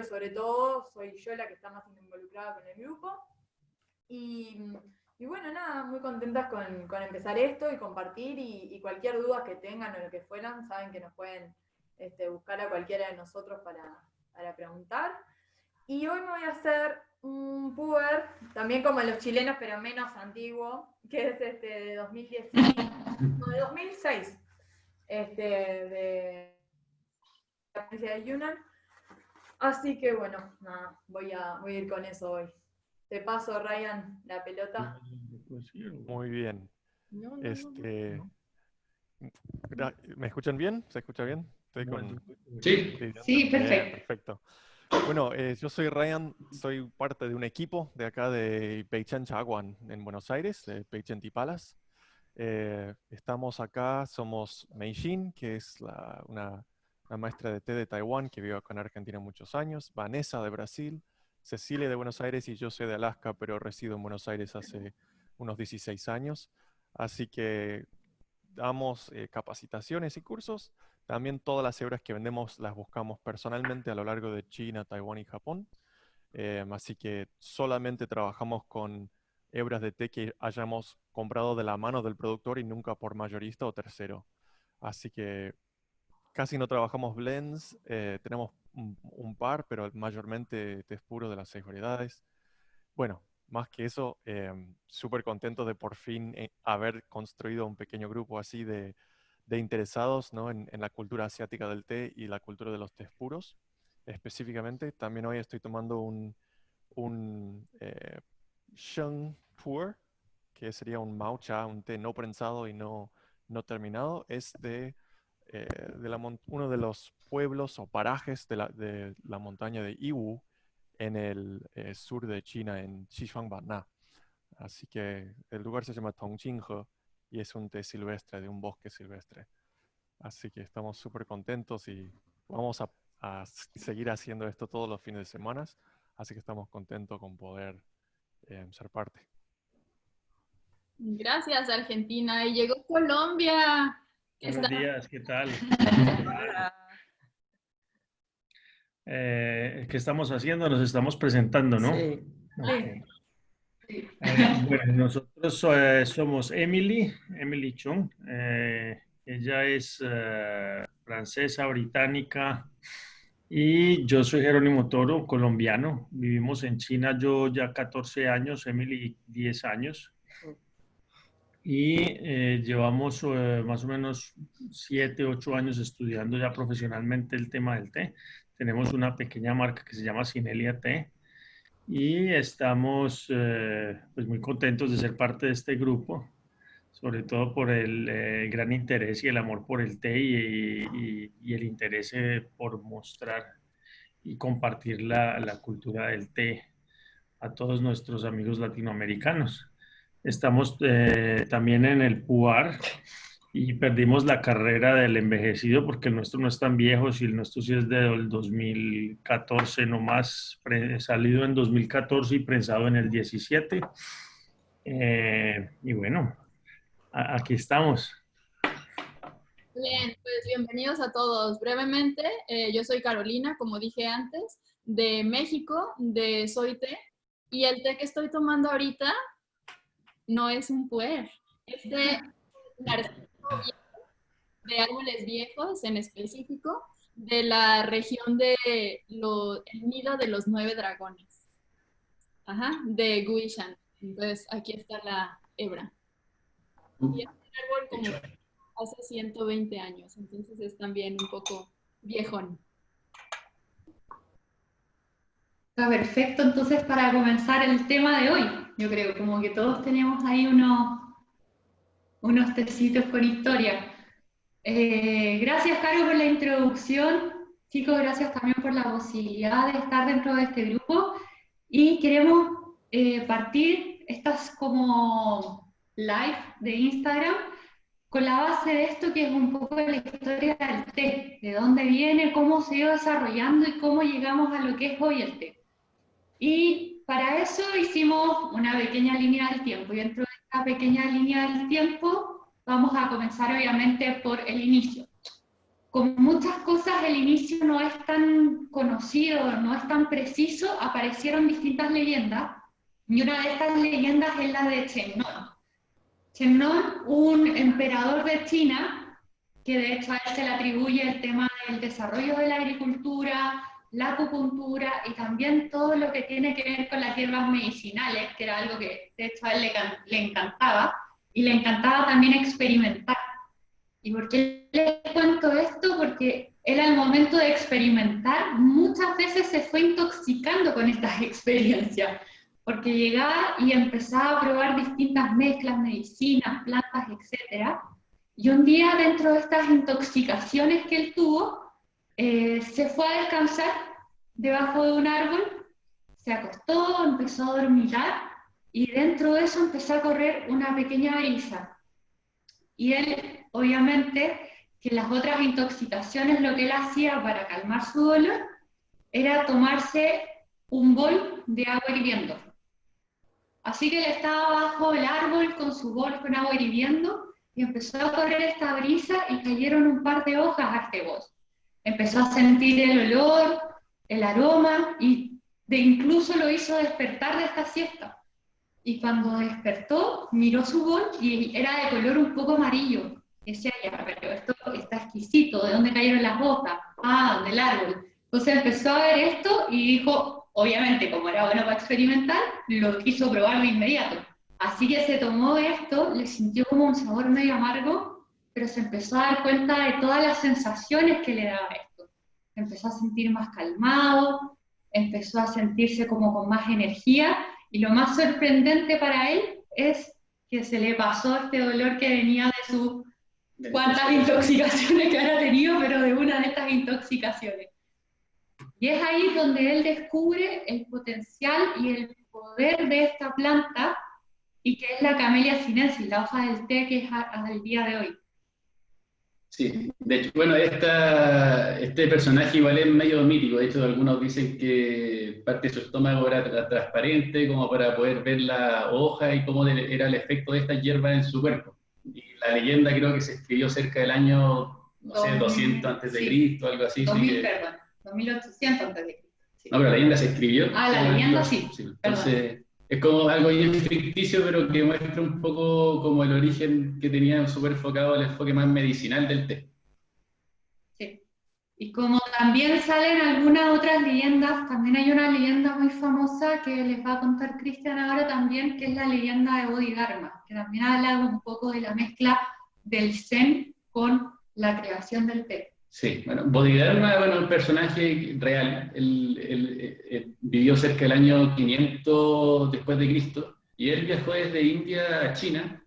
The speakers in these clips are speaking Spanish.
sobre todo, soy yo la que está más involucrada con el grupo. Y bueno, nada, muy contentas con empezar esto y compartir y cualquier duda que tengan o lo que fueran, saben que nos pueden buscar a cualquiera de nosotros para preguntar. Y hoy me voy a hacer un puber, también como los chilenos, pero menos antiguo, que es de 2010, no, de 2006, de la provincia de Yunnan. Así que bueno, nada, voy a ir con eso hoy. Te paso, Ryan, la pelota. Muy bien. ¿Me escuchan bien? ¿Se escucha bien? Sí. Sí, perfecto. Perfecto. Bueno, yo soy Ryan, soy parte de un equipo de acá de Peichan Chaguan en Buenos Aires, de Peichan Tipalas. Estamos acá, somos Mei Xin, que es una maestra de té de Taiwán que vive acá en Argentina muchos años, Vanessa de Brasil, Cecilia de Buenos Aires y yo soy de Alaska, pero resido en Buenos Aires hace unos 16 años. Así que damos capacitaciones y cursos. También todas las hebras que vendemos las buscamos personalmente a lo largo de China, Taiwán y Japón. Así que solamente trabajamos con hebras de té que hayamos comprado de la mano del productor y nunca por mayorista o tercero. Así que casi no trabajamos blends, tenemos un par, pero mayormente té puro de las 6 variedades. Bueno, más que eso, súper contento de por fin haber construido un pequeño grupo así de interesados, ¿no? en la cultura asiática del té y la cultura de los tés puros. Específicamente, también hoy estoy tomando un Sheng Puer, que sería un Maucha, un té no prensado y no terminado. Es de uno de los pueblos o parajes de la montaña de Yiwu, en el sur de China, en Xishuangbanna. Así que el lugar se llama Tongqinghe y es un té silvestre, de un bosque silvestre. Así que estamos súper contentos y vamos a seguir haciendo esto todos los fines de semana. Así que estamos contentos con poder ser parte. Gracias, Argentina. Y llegó Colombia. Buenos días, ¿qué tal? Hola. ¿Qué estamos haciendo? Nos estamos presentando, ¿no? Sí. Okay. Sí. Bueno, nosotros somos Emily Chung. Ella es francesa, británica, y yo soy Jerónimo Toro, colombiano. Vivimos en China, yo ya 14 años, Emily 10 años. Y llevamos más o menos 7, 8 años estudiando ya profesionalmente el tema del té. Tenemos una pequeña marca que se llama Sinelia Té y estamos pues muy contentos de ser parte de este grupo, sobre todo por el gran interés y el amor por el té y el interés por mostrar y compartir la cultura del té a todos nuestros amigos latinoamericanos. Estamos también en el PUAR y perdimos la carrera del envejecido porque el nuestro no es tan viejo, si el nuestro sí es del 2014 nomás, salido en 2014 y prensado en el 17. Y bueno, aquí estamos. Bien, pues bienvenidos a todos. Brevemente, yo soy Carolina, como dije antes, de México, de Soy Té, y el té que estoy tomando ahorita no es un puer, es de árboles viejos en específico, de la región de el nido de los 9 dragones. Ajá, de Guishan. Entonces, aquí está la hebra. Y es un árbol como hace 120 años, entonces es también un poco viejón. Está perfecto, entonces, para comenzar el tema de hoy. Yo creo, como que todos tenemos ahí unos tecitos con historia. Gracias, Caro, por la introducción. Chicos, gracias también por la posibilidad de estar dentro de este grupo. Y queremos partir estas como live de Instagram con la base de esto, que es un poco la historia del té, de dónde viene, cómo se iba desarrollando y cómo llegamos a lo que es hoy el té. Y para eso hicimos una pequeña línea del tiempo, y dentro de esta pequeña línea del tiempo vamos a comenzar obviamente por el inicio. como muchas cosas, el inicio no es tan conocido, no es tan preciso, aparecieron distintas leyendas, y una de estas leyendas es la de Chennon. Chennon, un emperador de China, que de hecho a él se le atribuye el tema del desarrollo de la agricultura, la acupuntura y también todo lo que tiene que ver con las hierbas medicinales, que era algo que de hecho a él le encantaba, y le encantaba también experimentar. ¿Y por qué les cuento esto? Porque él al momento de experimentar muchas veces se fue intoxicando con estas experiencias, porque llegaba y empezaba a probar distintas mezclas, medicinas, plantas, etc. Y un día dentro de estas intoxicaciones que él tuvo, se fue a descansar debajo de un árbol, se acostó, empezó a dormitar y dentro de eso empezó a correr una pequeña brisa. Y él, obviamente, que las otras intoxicaciones lo que él hacía para calmar su dolor era tomarse un bol de agua hirviendo. Así que él estaba bajo el árbol con su bol con agua hirviendo y empezó a correr esta brisa y cayeron un par de hojas a este bol. Empezó a sentir el olor, el aroma y incluso lo hizo despertar de esta siesta. Y cuando despertó, miró su bol y era de color un poco amarillo. Y decía, ya, pero esto está exquisito, ¿de dónde cayeron las hojas? Ah, del árbol. Entonces empezó a ver esto y dijo, obviamente, como era bueno para experimentar, lo quiso probar de inmediato. Así que se tomó esto, le sintió como un sabor medio amargo, pero se empezó a dar cuenta de todas las sensaciones que le daba esto. Empezó a sentir más calmado, empezó a sentirse como con más energía, y lo más sorprendente para él es que se le pasó este dolor que venía de sus cuantas intoxicaciones que había tenido, pero de una de estas intoxicaciones. Y es ahí donde él descubre el potencial y el poder de esta planta, y que es la Camellia sinensis, la hoja del té que es al día de hoy. Sí, de hecho, bueno, este personaje igual es medio mítico. De hecho, algunos dicen que parte de su estómago era transparente como para poder ver la hoja y cómo era el efecto de estas hierbas en su cuerpo. Y la leyenda creo que se escribió cerca del año, no sé, 200 antes de Cristo, algo así. 2000, sí, perdón, 2800 antes de Cristo. Sí. No, pero la leyenda se escribió. Ah, la leyenda sí. Entonces, es como algo bien ficticio, pero que muestra un poco como el origen que tenía súper enfocado al enfoque más medicinal del té. Sí. Y como también salen algunas otras leyendas, también hay una leyenda muy famosa que les va a contar Cristian ahora también, que es la leyenda de Bodhidharma, que también habla un poco de la mezcla del Zen con la creación del té. Sí, bueno, Bodhidharma, bueno, un personaje real. Él vivió cerca del año 500 después de Cristo, y él viajó desde India a China,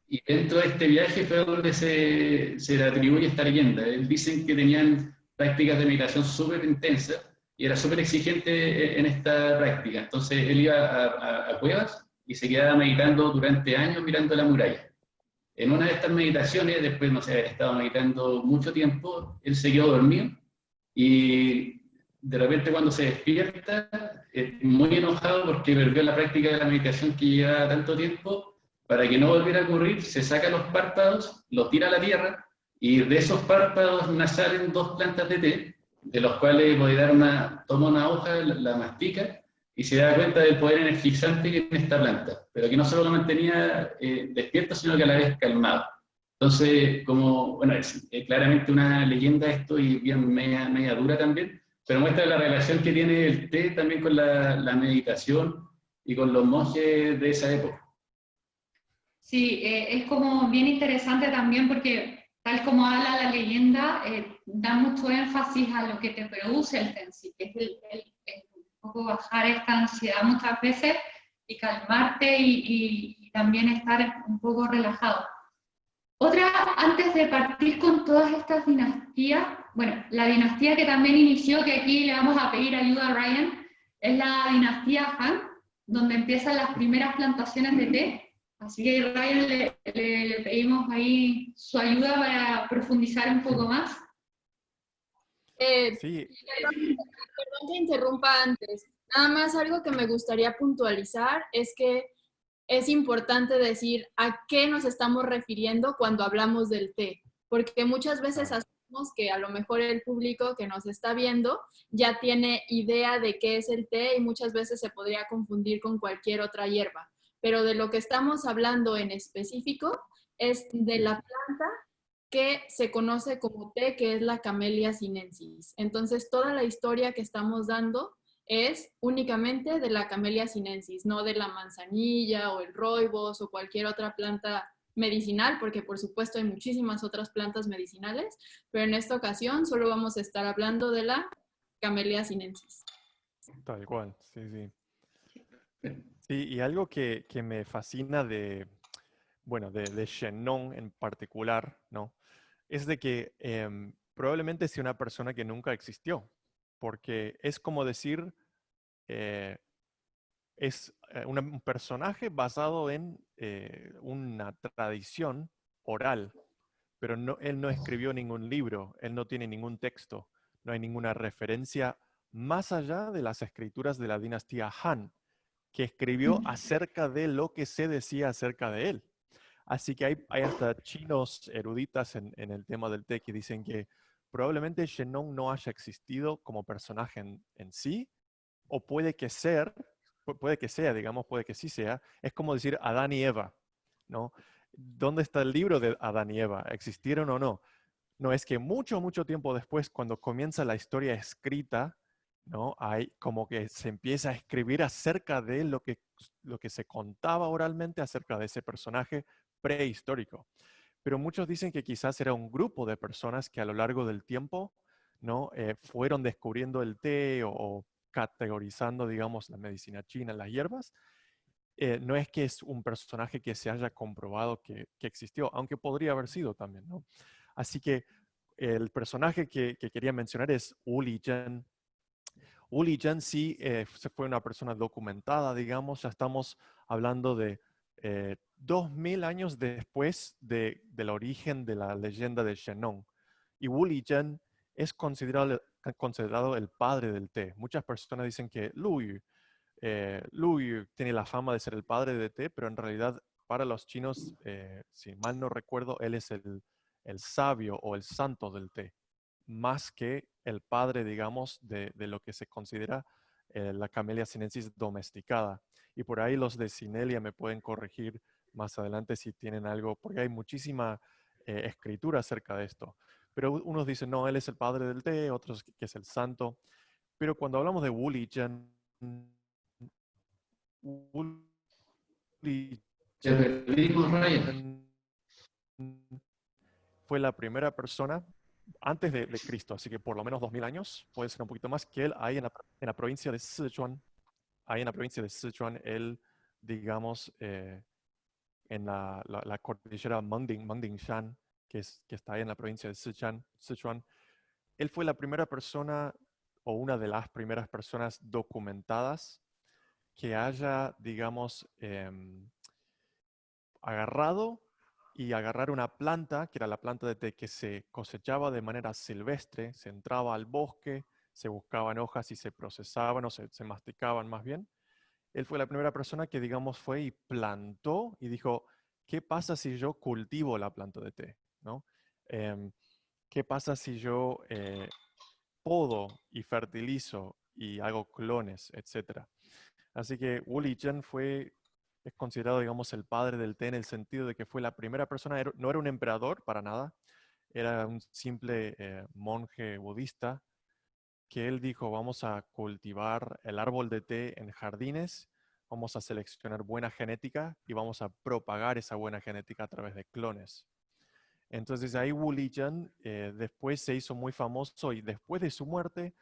y dentro de este viaje fue donde se le atribuye esta leyenda. Él dicen que tenían prácticas de meditación súper intensas, y era súper exigente en esta práctica. Entonces él iba a cuevas y se quedaba meditando durante años mirando la muralla. En una de estas meditaciones, después no sé, haber estado meditando mucho tiempo, él se quedó dormido y de repente cuando se despierta, muy enojado porque perdió la práctica de la meditación que llevaba tanto tiempo, para que no volviera a ocurrir, se saca los párpados, los tira a la tierra y de esos párpados salen dos plantas de té, de los cuales Bodhidharma toma una hoja, la mastica y se da cuenta del poder energizante que tiene esta planta, pero que no solo lo mantenía despierto, sino que a la vez calmado. Entonces, como, bueno, es claramente una leyenda esto y bien media dura también, pero muestra la relación que tiene el té también con la meditación y con los monjes de esa época. Sí, es como bien interesante también porque tal como habla la leyenda, da mucho énfasis a lo que te produce el Tensi, que es el poco bajar esta ansiedad muchas veces y calmarte y también estar un poco relajado. Otra, antes de partir con todas estas dinastías, bueno, la dinastía que también inició, que aquí le vamos a pedir ayuda a Ryan, es la dinastía Han, donde empiezan las primeras plantaciones de té. Así que a Ryan le pedimos ahí su ayuda para profundizar un poco más. Sí. Perdón que interrumpa antes. Nada más algo que me gustaría puntualizar es que es importante decir a qué nos estamos refiriendo cuando hablamos del té, porque muchas veces asociamos que a lo mejor el público que nos está viendo ya tiene idea de qué es el té y muchas veces se podría confundir con cualquier otra hierba. Pero de lo que estamos hablando en específico es de la planta que se conoce como té, que es la Camellia sinensis. Entonces, toda la historia que estamos dando es únicamente de la Camellia sinensis, no de la manzanilla o el rooibos o cualquier otra planta medicinal, porque por supuesto hay muchísimas otras plantas medicinales, pero en esta ocasión solo vamos a estar hablando de la Camellia sinensis. Tal cual, sí, sí. Sí, y algo que me fascina bueno, de Shenong en particular, ¿no? Es de que probablemente sea una persona que nunca existió, porque es como decir, eh, es un personaje basado en una tradición oral, pero él no escribió ningún libro, él no tiene ningún texto, no hay ninguna referencia más allá de las escrituras de la dinastía Han, que escribió acerca de lo que se decía acerca de él. Así que hay hasta chinos eruditas en el tema del té que dicen que probablemente Shenong no haya existido como personaje en sí, o puede que sea, digamos, puede que sí sea. Es como decir Adán y Eva, ¿no? ¿Dónde está el libro de Adán y Eva? ¿Existieron o no? No, es que mucho, mucho tiempo después, cuando comienza la historia escrita, ¿no? Hay como que se empieza a escribir acerca de lo que se contaba oralmente acerca de ese personaje prehistórico. Pero muchos dicen que quizás era un grupo de personas que a lo largo del tiempo, ¿no? Fueron descubriendo el té o categorizando, digamos, la medicina china, las hierbas. No es que es un personaje que se haya comprobado que existió, aunque podría haber sido también, ¿no? Así que el personaje que quería mencionar es Wu Lizhen. Wu Lizhen sí se fue una persona documentada, digamos, ya estamos hablando de 2000 años después del origen de la leyenda de Shenong. Y Wu Lizhen es considerado el padre del té. Muchas personas dicen que Lu Yu tiene la fama de ser el padre de té, pero en realidad para los chinos, si mal no recuerdo, él es el sabio o el santo del té, más que el padre, digamos, de lo que se considera la Camellia sinensis domesticada. Y por ahí los de Sinelia me pueden corregir más adelante si tienen algo, porque hay muchísima escritura acerca de esto. Pero unos dicen, no, él es el padre del té, otros que es el santo. Pero cuando hablamos de Wu Lizhen, Wu Te perdimos, Ryan. Lizhen fue la primera persona antes de Cristo, así que por lo menos 2000 años, puede ser un poquito más, que él ahí en la provincia de Sichuan, ahí en la provincia de Sichuan, él, digamos, en la cordillera Mengdingshan, que está ahí en la provincia de Sichuan, él fue la primera persona o una de las primeras personas documentadas que haya, digamos, agarrar una planta, que era la planta de té que se cosechaba de manera silvestre, se entraba al bosque, se buscaban hojas y se procesaban o se masticaban más bien. Él fue la primera persona que, digamos, fue y plantó y dijo, ¿qué pasa si yo cultivo la planta de té? ¿No? ¿Qué pasa si yo podo y fertilizo y hago clones, etcétera? Así que Wu Lizhen es considerado, digamos, el padre del té en el sentido de que fue la primera persona, no era un emperador para nada, era un simple monje budista, que él dijo, vamos a cultivar el árbol de té en jardines, vamos a seleccionar buena genética y vamos a propagar esa buena genética a través de clones. Entonces ahí Wu Lizhen después se hizo muy famoso y después de su muerte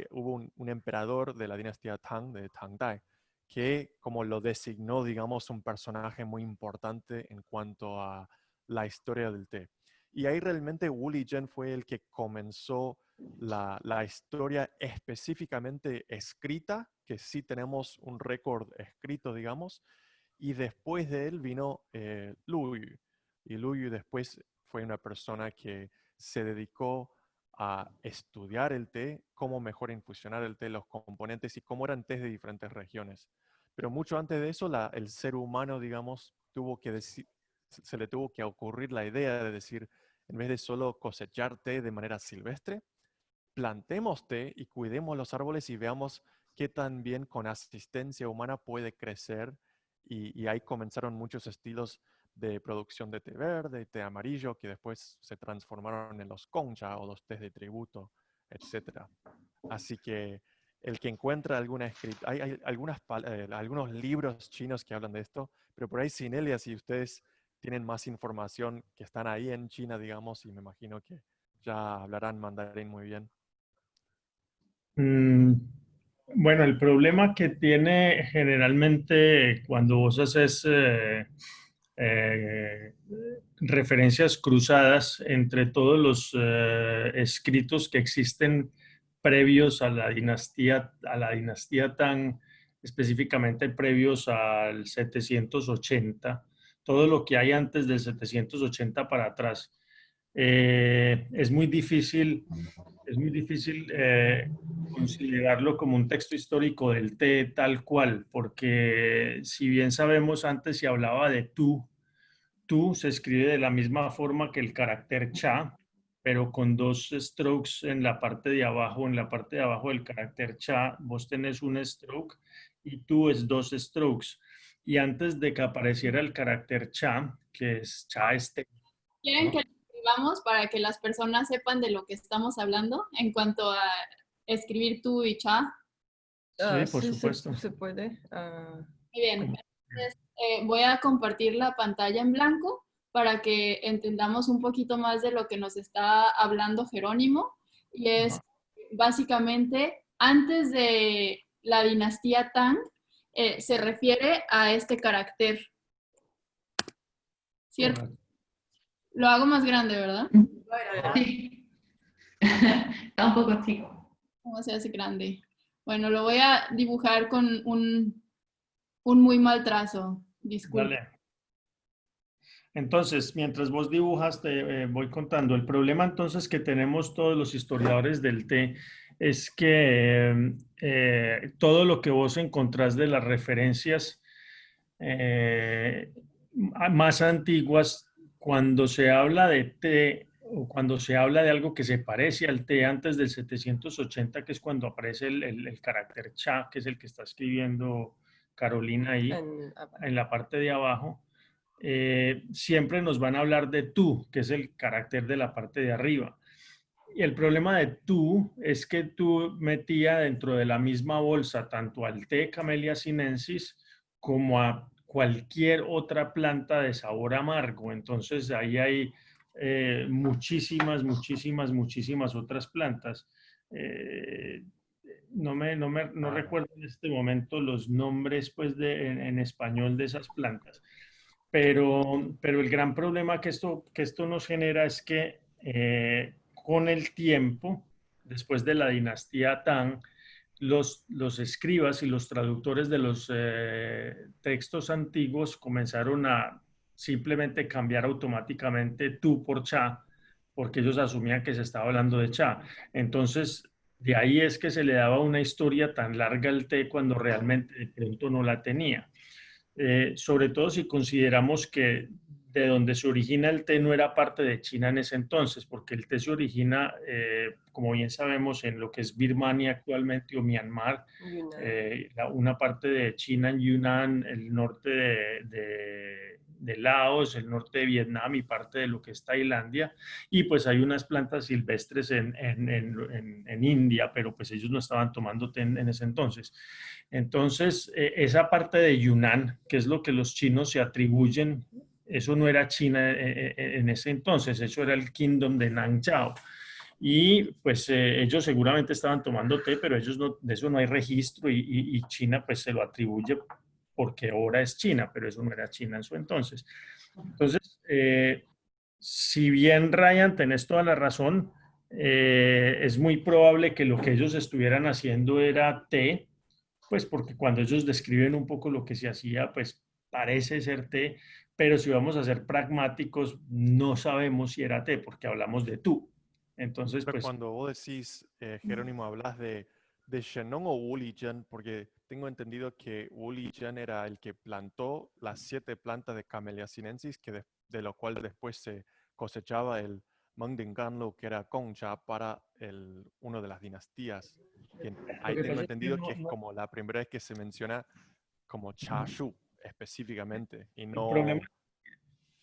hubo un emperador de la dinastía Tang, de Tang Dai, que como lo designó, digamos, un personaje muy importante en cuanto a la historia del té. Y ahí realmente Wu Lizhen fue el que comenzó la historia específicamente escrita, que sí tenemos un récord escrito, digamos, y después de él vino Lu Yu. Y Lu Yu después fue una persona que se dedicó a estudiar el té, cómo mejor infusionar el té, los componentes y cómo eran tés de diferentes regiones. Pero mucho antes de eso, el ser humano, digamos, se le tuvo que ocurrir la idea de decir, en vez de solo cosechar té de manera silvestre, plantemos té y cuidemos los árboles y veamos qué tan bien con asistencia humana puede crecer. Y ahí comenzaron muchos estilos de producción de té verde, té amarillo, que después se transformaron en los concha o los tés de tributo, etc. Así que el que encuentra alguna escrita, hay algunos libros chinos que hablan de esto, pero por ahí Sinelia, si ustedes tienen más información que están ahí en China, digamos, y me imagino que ya hablarán mandarín muy bien. Bueno, el problema que tiene generalmente cuando vos haces eh, referencias cruzadas entre todos los escritos que existen previos a la dinastía Tang, específicamente previos al 780, todo lo que hay antes del 780 para atrás. Es muy difícil considerarlo como un texto histórico del té tal cual, porque si bien sabemos antes se hablaba de tú se escribe de la misma forma que el carácter cha, pero con dos strokes en la parte de abajo. En la parte de abajo del carácter cha, vos tenés un stroke y tú es dos strokes. Y antes de que apareciera el carácter cha, que es cha este. ¿Quieren ¿no? que lo escribamos para que las personas sepan de lo que estamos hablando en cuanto a escribir tú y cha? Sí, por Sí, supuesto. se puede. Muy bien, entonces voy a compartir la pantalla en blanco para que entendamos un poquito más de lo que nos está hablando Jerónimo. Y es básicamente, antes de la dinastía Tang, se refiere a este carácter. ¿Cierto? Correcto. Lo hago más grande, ¿verdad? Sí. Está un poco chico. ¿Cómo se hace grande? Bueno, lo voy a dibujar con un muy mal trazo. Disculpe. Dale. Entonces, mientras vos dibujas, te voy contando. El problema entonces que tenemos todos los historiadores del té es que todo lo que vos encontrás de las referencias más antiguas, cuando se habla de té o cuando se habla de algo que se parece al té antes del 780, que es cuando aparece el carácter cha, que es el que está escribiendo Carolina ahí en la parte de abajo, siempre nos van a hablar de tú, que es el carácter de la parte de arriba. Y el problema de tú es que tú metía dentro de la misma bolsa tanto al té Camellia sinensis como a cualquier otra planta de sabor amargo. Entonces ahí hay muchísimas otras plantas. No recuerdo en este momento los nombres pues, en español de esas plantas. Pero el gran problema que esto nos genera es que con el tiempo, después de la dinastía Tang, los escribas y los traductores de los textos antiguos comenzaron a simplemente cambiar automáticamente tú por cha, porque ellos asumían que se estaba hablando de cha. Entonces, de ahí es que se le daba una historia tan larga al té cuando realmente de pronto no la tenía. Sobre todo si consideramos que de donde se origina el té no era parte de China en ese entonces, porque el té se origina, como bien sabemos, en lo que es Birmania actualmente o Myanmar, una parte de China en Yunnan, el norte de Laos, el norte de Vietnam y parte de lo que es Tailandia, y pues hay unas plantas silvestres en India, pero pues ellos no estaban tomando té en ese entonces. Entonces, esa parte de Yunnan, que es lo que los chinos se atribuyen, eso no era China en ese entonces, eso era el Kingdom de Nangzhou. Y pues ellos seguramente estaban tomando té, pero ellos no, de eso no hay registro y China pues se lo atribuye porque ahora es China, pero eso no era China en su entonces. Entonces, si bien Ryan, tenés toda la razón, es muy probable que lo que ellos estuvieran haciendo era té, pues porque cuando ellos describen un poco lo que se hacía, pues parece ser té, pero si vamos a ser pragmáticos, no sabemos si era té, porque hablamos de tú. Entonces, Pero pues... cuando vos decís, Jerónimo, hablas de Shenong o Wu Lijian, porque tengo entendido que Wu Lijian era el que plantó las 7 plantas de Camellia sinensis, de lo cual después se cosechaba el Mengden Ganlo, que era Gongcha para uno de las dinastías. Que ahí que tengo pasa es que entendido no- que es no- como la primera vez que se menciona como Cha Shu específicamente y el problema, no,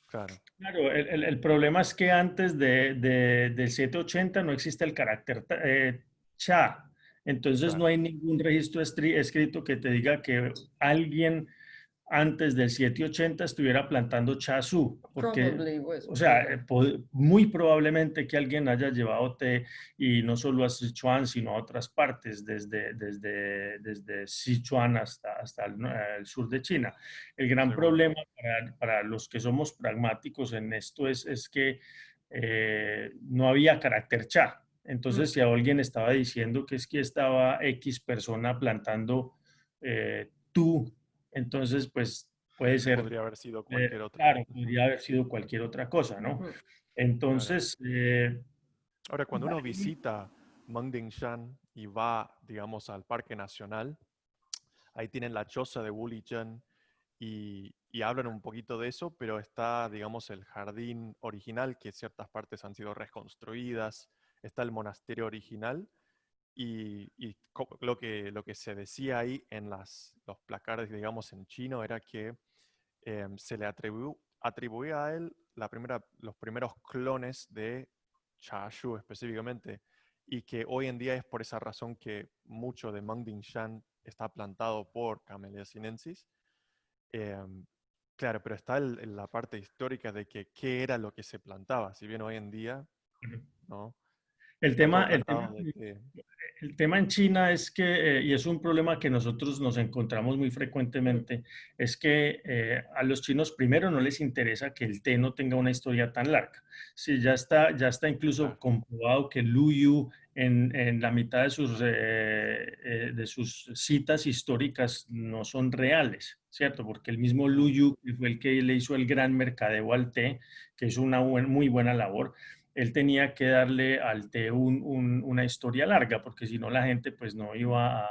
claro, claro, el problema es que antes del 780 no existe el carácter cha. Entonces no claro. hay ningún registro escrito que te diga que alguien antes del 780 estuviera plantando chazú, porque, Probably was. o sea, muy probablemente que alguien haya llevado té y no solo a Sichuan, sino a otras partes, desde Sichuan hasta el sur de China. El gran Seguro. problema para los que somos pragmáticos en esto es que no había carácter cha. Entonces, si alguien estaba diciendo que es que estaba X persona plantando tú, entonces, pues puede ser, Podría haber sido cualquier otro. claro, podría haber sido cualquier otra cosa, ¿no? Mm. Entonces, Ahora, cuando uno visita Mengdingshan y va, digamos, al Parque Nacional, ahí tienen la choza de Wulichen y hablan un poquito de eso, pero está, digamos, el jardín original, que ciertas partes han sido reconstruidas, está el monasterio original y lo que se decía ahí en los placares, digamos, en chino, era que se le atribuía a él los primeros clones de Chashu específicamente, y que hoy en día es por esa razón que mucho de Mengdingshan está plantado por Camellia sinensis. Claro, pero está la parte histórica de que qué era lo que se plantaba, si bien hoy en día, ¿no? el Está todo tema, plantado de té. el tema en China es que, y es un problema que nosotros nos encontramos muy frecuentemente, es que a los chinos primero no les interesa que el té no tenga una historia tan larga. Sí, ya está incluso comprobado que Lu Yu en la mitad de sus citas históricas no son reales, ¿cierto? Porque el mismo Lu Yu, que fue el que le hizo el gran mercadeo al té, que hizo una muy buena labor, él tenía que darle al té una historia larga, porque si no la gente pues no iba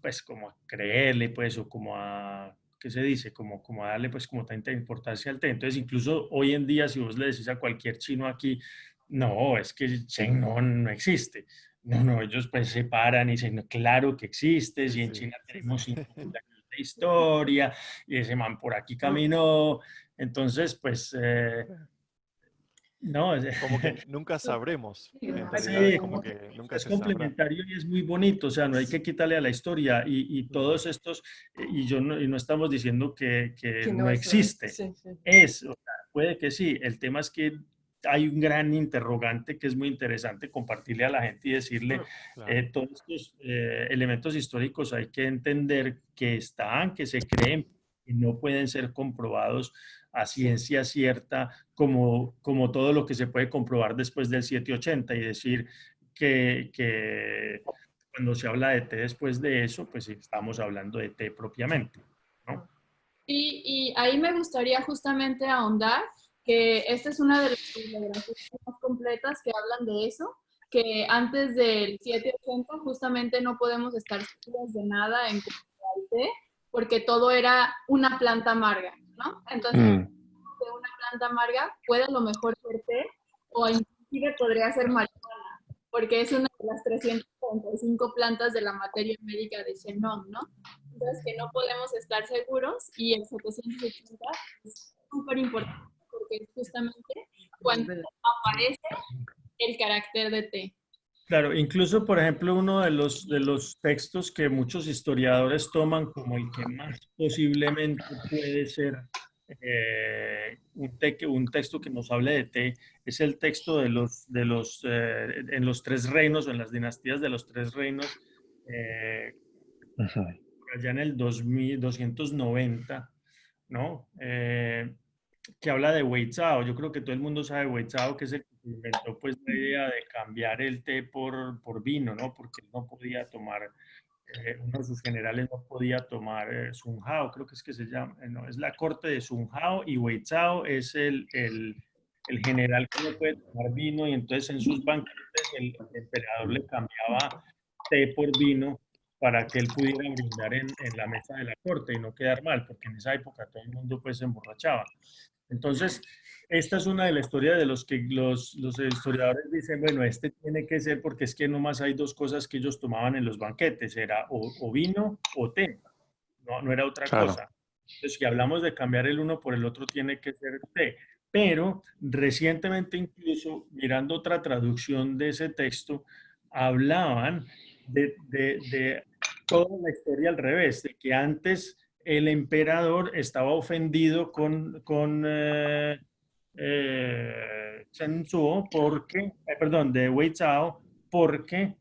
pues como a creerle, pues, o como a, ¿qué se dice? Como a darle pues como tanta importancia al té. Entonces, incluso hoy en día, si vos le decís a cualquier chino aquí, no, es que Cheng no existe. No, ellos pues se paran y dicen, no, claro que existe, si en China tenemos 5.000 años de historia, y ese man por aquí caminó. Entonces, pues... no, Como que nunca sabremos, en realidad, sí, como que nunca es se sabrá. complementario y es muy bonito, o sea, no hay que quitarle a la historia y todos estos, y no estamos diciendo que Que no no es real. existe, Sí, sí. o sea, puede que sí, el tema es que hay un gran interrogante que es muy interesante compartirle a la gente y decirle, Claro. todos estos elementos históricos hay que entender que están, que se creen, y no pueden ser comprobados a ciencia cierta como todo lo que se puede comprobar después del 780 y decir que cuando se habla de té después de eso, pues estamos hablando de té propiamente, ¿no? Y ahí me gustaría justamente ahondar que esta es una de las bibliografías más completas que hablan de eso, que antes del 780 justamente no podemos estar seguros de nada en cuanto al té, porque todo era una planta amarga, ¿no? Entonces, de una planta amarga puede a lo mejor ser té o inclusive podría ser marihuana, porque es una de las 345 plantas de la materia médica de Shenong, ¿no? Entonces, que no podemos estar seguros y el 780 es súper importante porque es justamente cuando aparece el carácter de té. Claro, incluso, por ejemplo, uno de los textos que muchos historiadores toman como el que más posiblemente puede ser un texto que nos hable de té, es el texto en los tres reinos o en las dinastías de los tres reinos, allá en el 2290, ¿no? Que habla de Wei Zhao. Yo creo que todo el mundo sabe Wei Zhao, que es el que inventó pues la idea de cambiar el té por vino, ¿no? Porque él no podía tomar, uno de sus generales no podía tomar Sun Hao, creo que se llama, no, es la corte de Sun Hao y Wei Zhao es el general que no puede tomar vino y entonces en sus banquetes el emperador le cambiaba té por vino para que él pudiera brindar en la mesa de la corte y no quedar mal, porque en esa época todo el mundo pues se emborrachaba. Entonces, esta es una de las historias de los que los historiadores dicen, bueno, este tiene que ser porque es que nomás hay dos cosas que ellos tomaban en los banquetes, era o vino o té, no era otra Claro. cosa. Entonces, si hablamos de cambiar el uno por el otro, tiene que ser té. Pero recientemente incluso, mirando otra traducción de ese texto, hablaban de toda la historia al revés, de que antes el emperador estaba ofendido con Chen Zhuo de Wei Zhao, porque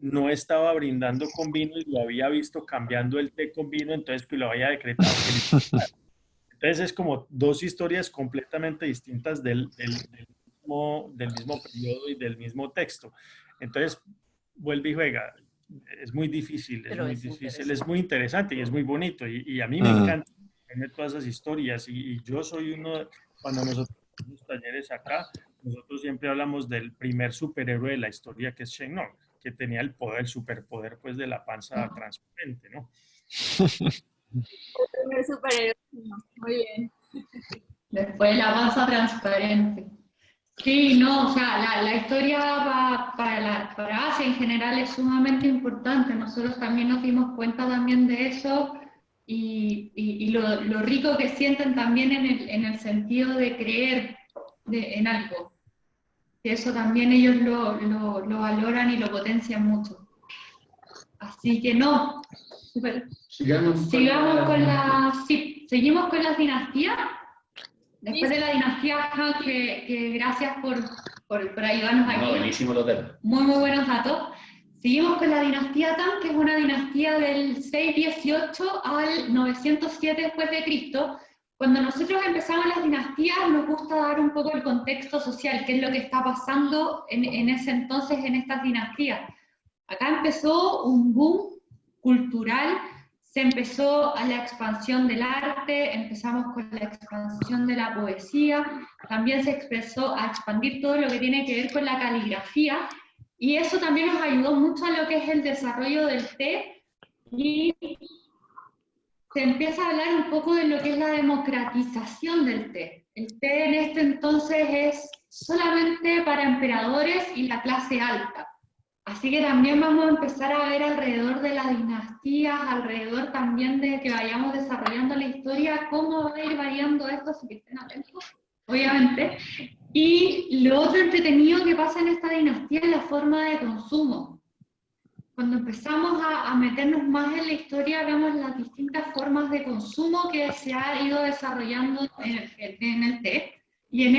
no estaba brindando con vino y lo había visto cambiando el té con vino, entonces pues lo había decretado. Entonces es como dos historias completamente distintas del mismo periodo y del mismo texto. Entonces vuelve y juega. Es muy difícil, es muy interesante y es muy bonito. Y a mí me encanta tener todas esas historias. Y yo soy uno, cuando nosotros hacemos talleres acá, nosotros siempre hablamos del primer superhéroe de la historia, que es Shenlong, que tenía el superpoder pues de la panza transparente, ¿no? El primer superhéroe, muy bien. Después la panza transparente. Sí, no, o sea, la historia para Asia en general es sumamente importante. Nosotros también nos dimos cuenta también de eso y lo rico que sienten también en el sentido de creer en algo. Y eso también ellos lo valoran y lo potencian mucho. Así que no, super. Seguimos con las dinastías. Después de la dinastía Han, que gracias por ayudarnos aquí. Buenísimo los datos. Muy buenos datos. Seguimos con la dinastía Tang, que es una dinastía del 618 al 907 después de Cristo. Cuando nosotros empezamos las dinastías, nos gusta dar un poco el contexto social, qué es lo que está pasando en ese entonces en estas dinastías. Acá empezó un boom cultural. Se empezó a la expansión del arte, empezamos con la expansión de la poesía, también se empezó a expandir todo lo que tiene que ver con la caligrafía, y eso también nos ayudó mucho a lo que es el desarrollo del té, y se empieza a hablar un poco de lo que es la democratización del té. El té en este entonces es solamente para emperadores y la clase alta. Así que también vamos a empezar a ver alrededor de las dinastías, alrededor también de que vayamos desarrollando la historia, cómo va a ir variando esto, así que estén atentos, obviamente. Y lo otro entretenido que pasa en esta dinastía es la forma de consumo. Cuando empezamos a meternos más en la historia, vemos las distintas formas de consumo que se ha ido desarrollando en el té. Y en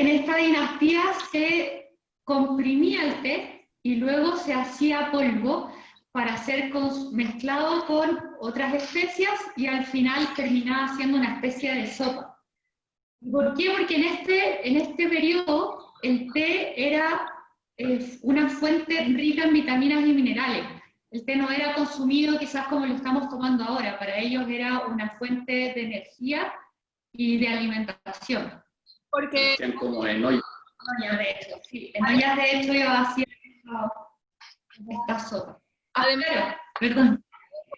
esta dinastía se comprimía el té, y luego se hacía polvo para ser mezclado con otras especias y al final terminaba siendo una especie de sopa. ¿Por qué? Porque en este periodo el té era una fuente rica en vitaminas y minerales. El té no era consumido quizás como lo estamos tomando ahora, para ellos era una fuente de energía y de alimentación. Porque como en ollas. De hecho, sí. En ollas de hecho iba a ser esta sopa. Además, perdón.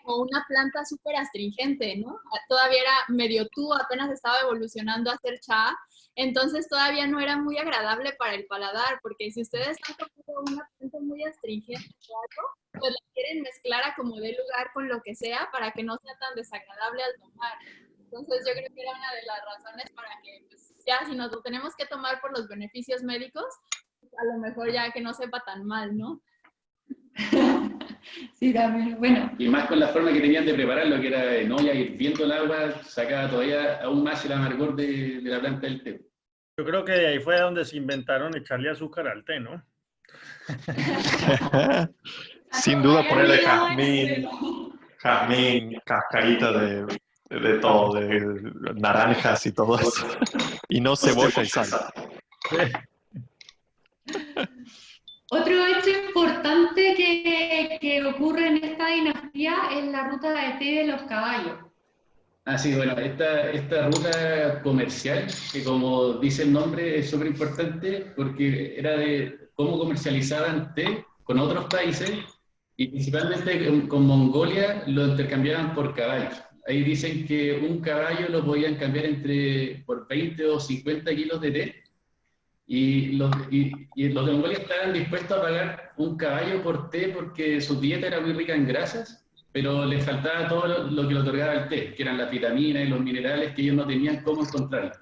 Como una planta súper astringente, ¿no? Todavía era medio tú, apenas estaba evolucionando a hacer cha, entonces todavía no era muy agradable para el paladar, porque si ustedes están tomando una planta muy astringente o algo, pues la quieren mezclar a como dé lugar con lo que sea para que no sea tan desagradable al tomar. Entonces yo creo que era una de las razones para que, pues, ya si nos lo tenemos que tomar por los beneficios médicos, a lo mejor ya que no sepa tan mal, ¿no? Sí, también, bueno. Y más con la forma que tenían de prepararlo, que era en olla, hirviendo el agua, sacaba todavía aún más el amargor de la planta del té. Yo creo que de ahí fue donde se inventaron echarle azúcar al té, ¿no? Sin duda ponerle jazmín, cascarita de todo, de naranjas y todo eso. Y no cebolla y sal. Otro hecho importante que ocurre en esta dinastía es la ruta de té de los caballos. Ah, sí, bueno, esta ruta comercial, que como dice el nombre, es súper importante porque era de cómo comercializaban té con otros países y principalmente con Mongolia lo intercambiaban por caballos. ahí dicen que un caballo lo podían cambiar por 20 o 50 kilos de té, y los de Mongolia estaban dispuestos a pagar un caballo por té porque su dieta era muy rica en grasas, pero les faltaba todo lo que le otorgaba el té, que eran las vitaminas y los minerales que ellos no tenían cómo encontrar.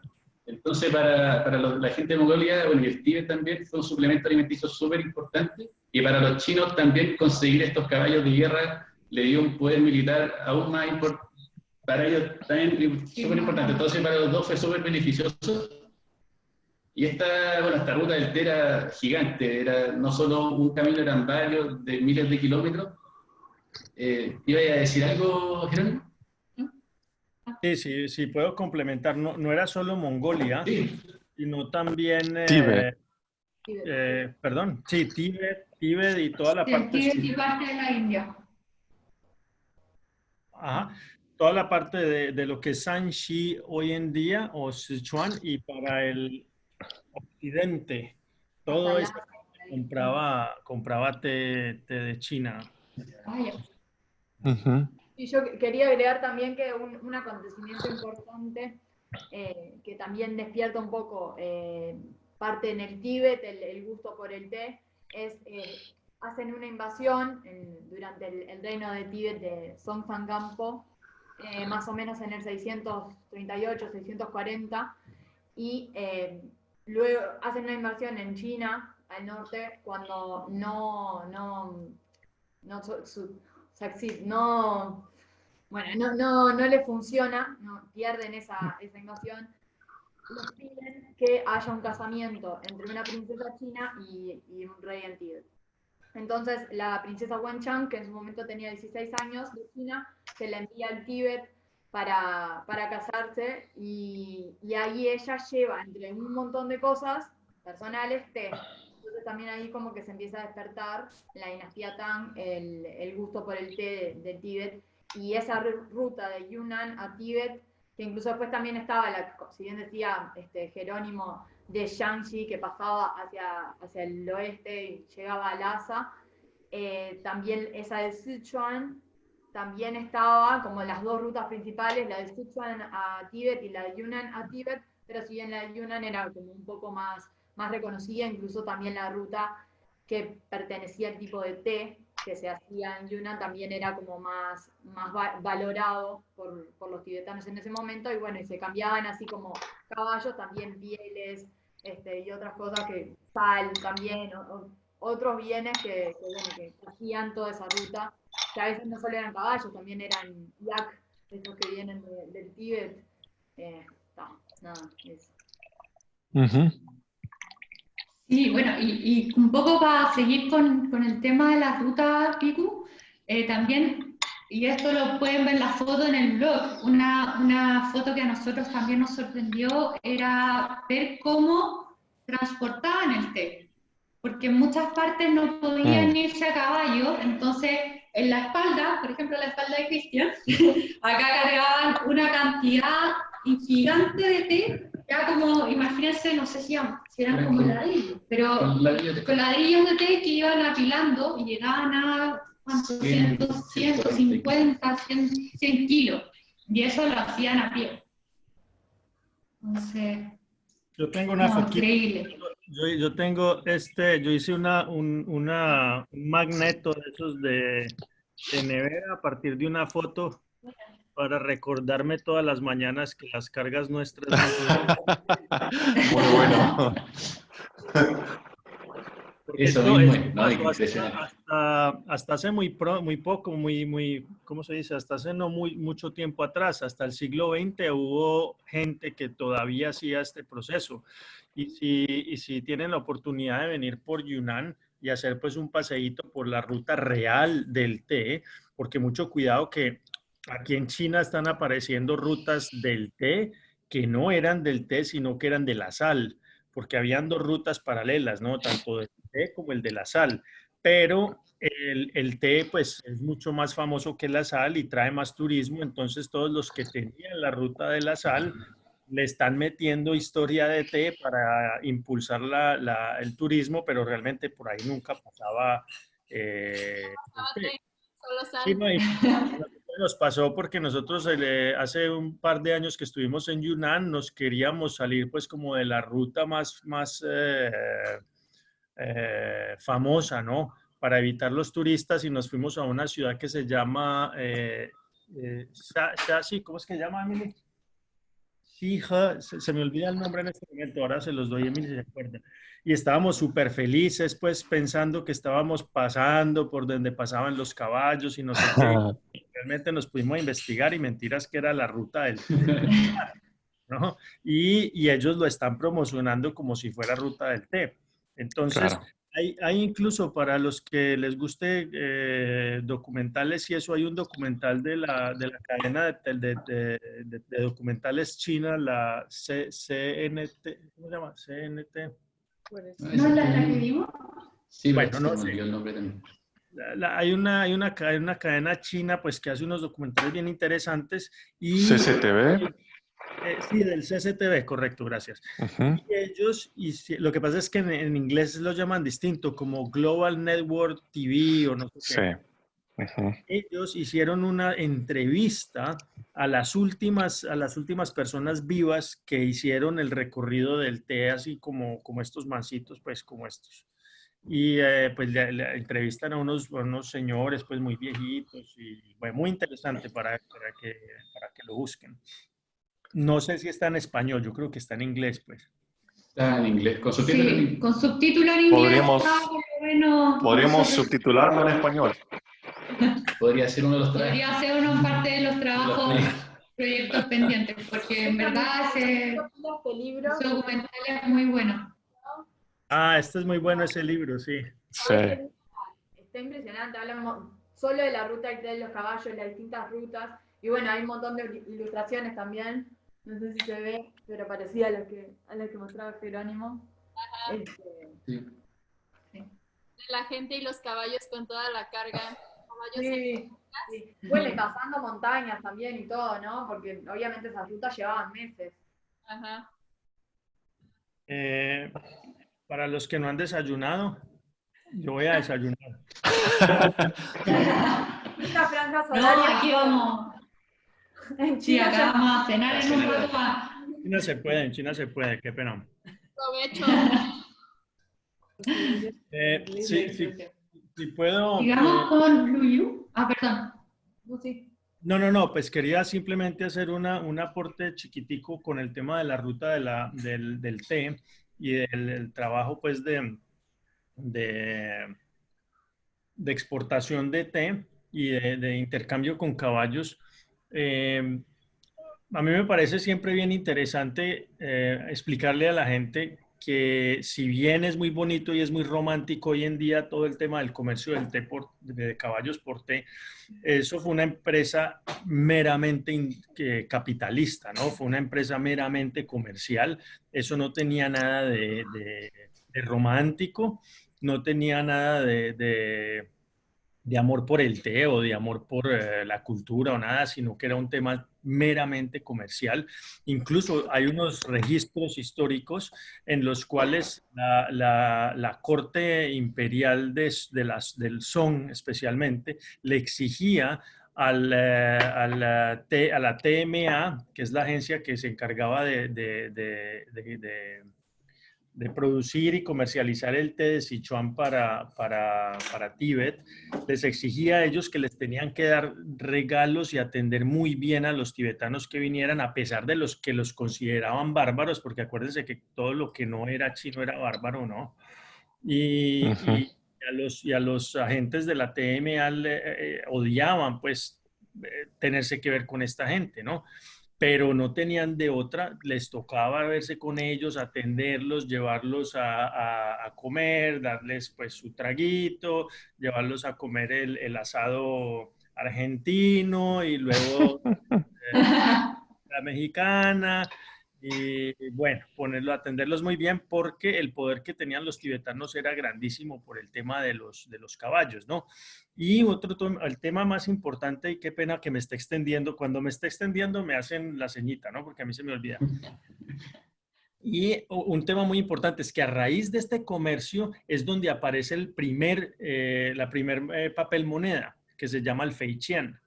Entonces, para la gente de Mongolia, bueno, y el Tíbet también, fue un suplemento alimenticio súper importante, y para los chinos también conseguir estos caballos de guerra le dio un poder militar aún más importante, para ellos también súper importante. Entonces, para los dos fue súper beneficioso. Y esta ruta del té era gigante, era no solo un camino, eran varios de miles de kilómetros. ¿Iba a decir algo, Jerónimo? Sí, puedo complementar. No era solo Mongolia, Sí. sino también... Tíbet. Perdón, sí, Tíbet y toda la parte... Tíbet y parte de la India. Ajá. Toda la parte de lo que es Shanxi hoy en día, o Sichuan, y para el occidente, todo eso compraba té de China. Vaya. Y yo quería agregar también que un acontecimiento importante que también despierta un poco parte en el Tíbet, el gusto por el té, es hacen una invasión durante el reino de Tíbet de Songtsen Gampo, más o menos en el 638, 640, y luego hacen una invasión en China, al norte, cuando no le funciona, pierden esa invasión, les piden que haya un casamiento entre una princesa china y un rey en Tíbet. Entonces la princesa Wenchang, que en su momento tenía 16 años, de China, se la envía al Tíbet para casarse, y ahí ella lleva entre un montón de cosas personales té. Entonces también ahí como que se empieza a despertar en la dinastía Tang el gusto por el té de Tíbet, y esa ruta de Yunnan a Tíbet, que incluso después también estaba, si bien decía Jerónimo, de Shanxi, que pasaba hacia el oeste y llegaba a Lhasa, también esa de Sichuan, también estaba como las dos rutas principales, la de Sichuan a Tíbet y la de Yunnan a Tíbet, pero si bien la de Yunnan era como un poco más reconocida, incluso también la ruta que pertenecía al tipo de té que se hacía en Yunnan también era como más valorado por los tibetanos en ese momento, y bueno, y se cambiaban así como caballos, también pieles, y otras cosas, que sal también, otros bienes que hacían toda esa ruta, que a veces no solo eran caballos, también eran yak, esos que vienen del Tíbet. Nada, eso. Sí, bueno, y un poco para seguir con el tema de la ruta Piku, también, y esto lo pueden ver la foto en el blog, una foto que a nosotros también nos sorprendió era ver cómo transportaban el té, porque en muchas partes no podían irse a caballo, entonces en la espalda, por ejemplo la espalda de Cristian, acá cargaban una cantidad gigante de té, ya como, imagínense, no sé si eran como ladrillos, pero con ladrillos de té que iban apilando y llegaban a 150, 100 kilos, y eso lo hacían a pie. Entonces, yo tengo una foto. Increíble. Yo tengo yo hice un magneto de esos de nevera a partir de una foto para recordarme todas las mañanas que las cargas nuestras Muy bueno. Eso mismo es, ¿no? hasta hace muy poco, ¿cómo se dice? Hasta hace no mucho tiempo atrás, hasta el siglo XX hubo gente que todavía hacía este proceso. Y si tienen la oportunidad de venir por Yunnan y hacer pues un paseíto por la ruta real del té, porque mucho cuidado que aquí en China están apareciendo rutas del té que no eran del té, sino que eran de la sal, porque habían dos rutas paralelas, ¿no? Tanto del té como el de la sal. Pero el té, pues, es mucho más famoso que la sal y trae más turismo. Entonces, todos los que tenían la ruta de la sal le están metiendo historia de té para impulsar el turismo, pero realmente por ahí nunca pasaba el té. Solo sal. Sí, no, nos pasó porque nosotros hace un par de años que estuvimos en Yunnan, nos queríamos salir pues como de la ruta más famosa, ¿no? Para evitar los turistas y nos fuimos a una ciudad que se llama Shashi, ¿cómo es que se llama, Emily? Hija, se me olvida el nombre en este momento, ahora se los doy, Emily se acuerda. Y estábamos súper felices, pues, pensando que estábamos pasando por donde pasaban los caballos y no sé qué. Realmente nos pudimos investigar y mentiras que era la ruta del té, ¿no? Y ellos lo están promocionando como si fuera ruta del té. Entonces, Claro. hay incluso para los que les guste documentales y eso, hay un documental de la cadena de documentales china, la CNT, ¿cómo se llama? CNT. ¿No es la que vimos? Sí, Bueno, pero no se me sé. olvidó el nombre también. Hay una cadena china pues que hace unos documentales bien interesantes y CCTV. sí, del CCTV, correcto, gracias. Ujú. Y ellos, lo que pasa es que en inglés lo llaman distinto, como Global Network TV o no sé Sí. qué. Ujú. Ellos hicieron una entrevista a las últimas personas vivas que hicieron el recorrido del té, así como estos mancitos, pues como estos. Y pues le entrevistan a unos señores pues muy viejitos y bueno, muy interesante para que lo busquen. No sé si está en español, yo creo que está en inglés, pues. Está en inglés, con subtítulos en Sí, inglés. con subtítulo en inglés. Podríamos- está, pero bueno, Podríamos nosotros- subtitularlo en español. Podría ser uno de los trabajos. Podría ser uno parte de los trabajos, proyectos pendientes, porque en verdad ese Este libro, documental es muy bueno. Ah, este es muy bueno ese libro, sí. Sí. está impresionante, hablamos solo de la ruta de los caballos, las distintas rutas, y bueno, hay un montón de ilustraciones también, no sé si se ve, pero parecía a las que mostraba Jerónimo. Sí. La gente y los caballos con toda la carga. Caballos Sí, sí. Bueno, y pasando montañas también y todo, ¿no? Porque obviamente esas rutas llevaban meses. Ajá. Para los que no han desayunado, yo voy a desayunar. Esta franja No, horaria, aquí vamos. en Sí, China acá ya vamos a cenar en un rato más. En China se puede, qué pena. Provecho. Si puedo. Sigamos con Luyu. Ah, perdón. sí. No, pues quería simplemente hacer un aporte chiquitico con el tema de la ruta del té y del trabajo pues de exportación de té y de intercambio con caballos. A mí me parece siempre bien interesante explicarle a la gente que si bien es muy bonito y es muy romántico hoy en día todo el tema del comercio del té de caballos por té, eso fue una empresa meramente capitalista, ¿no? Fue una empresa meramente comercial. Eso no tenía nada de romántico, no tenía nada de amor por el té o de amor por la cultura o nada, sino que era un tema meramente comercial. Incluso hay unos registros históricos en los cuales la corte imperial del Song especialmente le exigía a la TMA, que es la agencia que se encargaba de producir y comercializar el té de Sichuan para Tíbet, les exigía a ellos que les tenían que dar regalos y atender muy bien a los tibetanos que vinieran, a pesar de los que los consideraban bárbaros, porque acuérdense que todo lo que no era chino era bárbaro, ¿no? Y a los agentes de la TMA odiaban, pues, tenerse que ver con esta gente, ¿no? Pero no tenían de otra, les tocaba verse con ellos, atenderlos, llevarlos a comer, darles pues su traguito, llevarlos a comer el asado argentino y luego la mexicana. Y bueno, atenderlos muy bien porque el poder que tenían los tibetanos era grandísimo por el tema de los caballos, ¿no? Y el tema más importante, y qué pena que me esté extendiendo, cuando me esté extendiendo me hacen la ceñita, ¿no? Porque a mí se me olvida. Y un tema muy importante es que a raíz de este comercio es donde aparece la primer papel moneda, que se llama el Feiqian.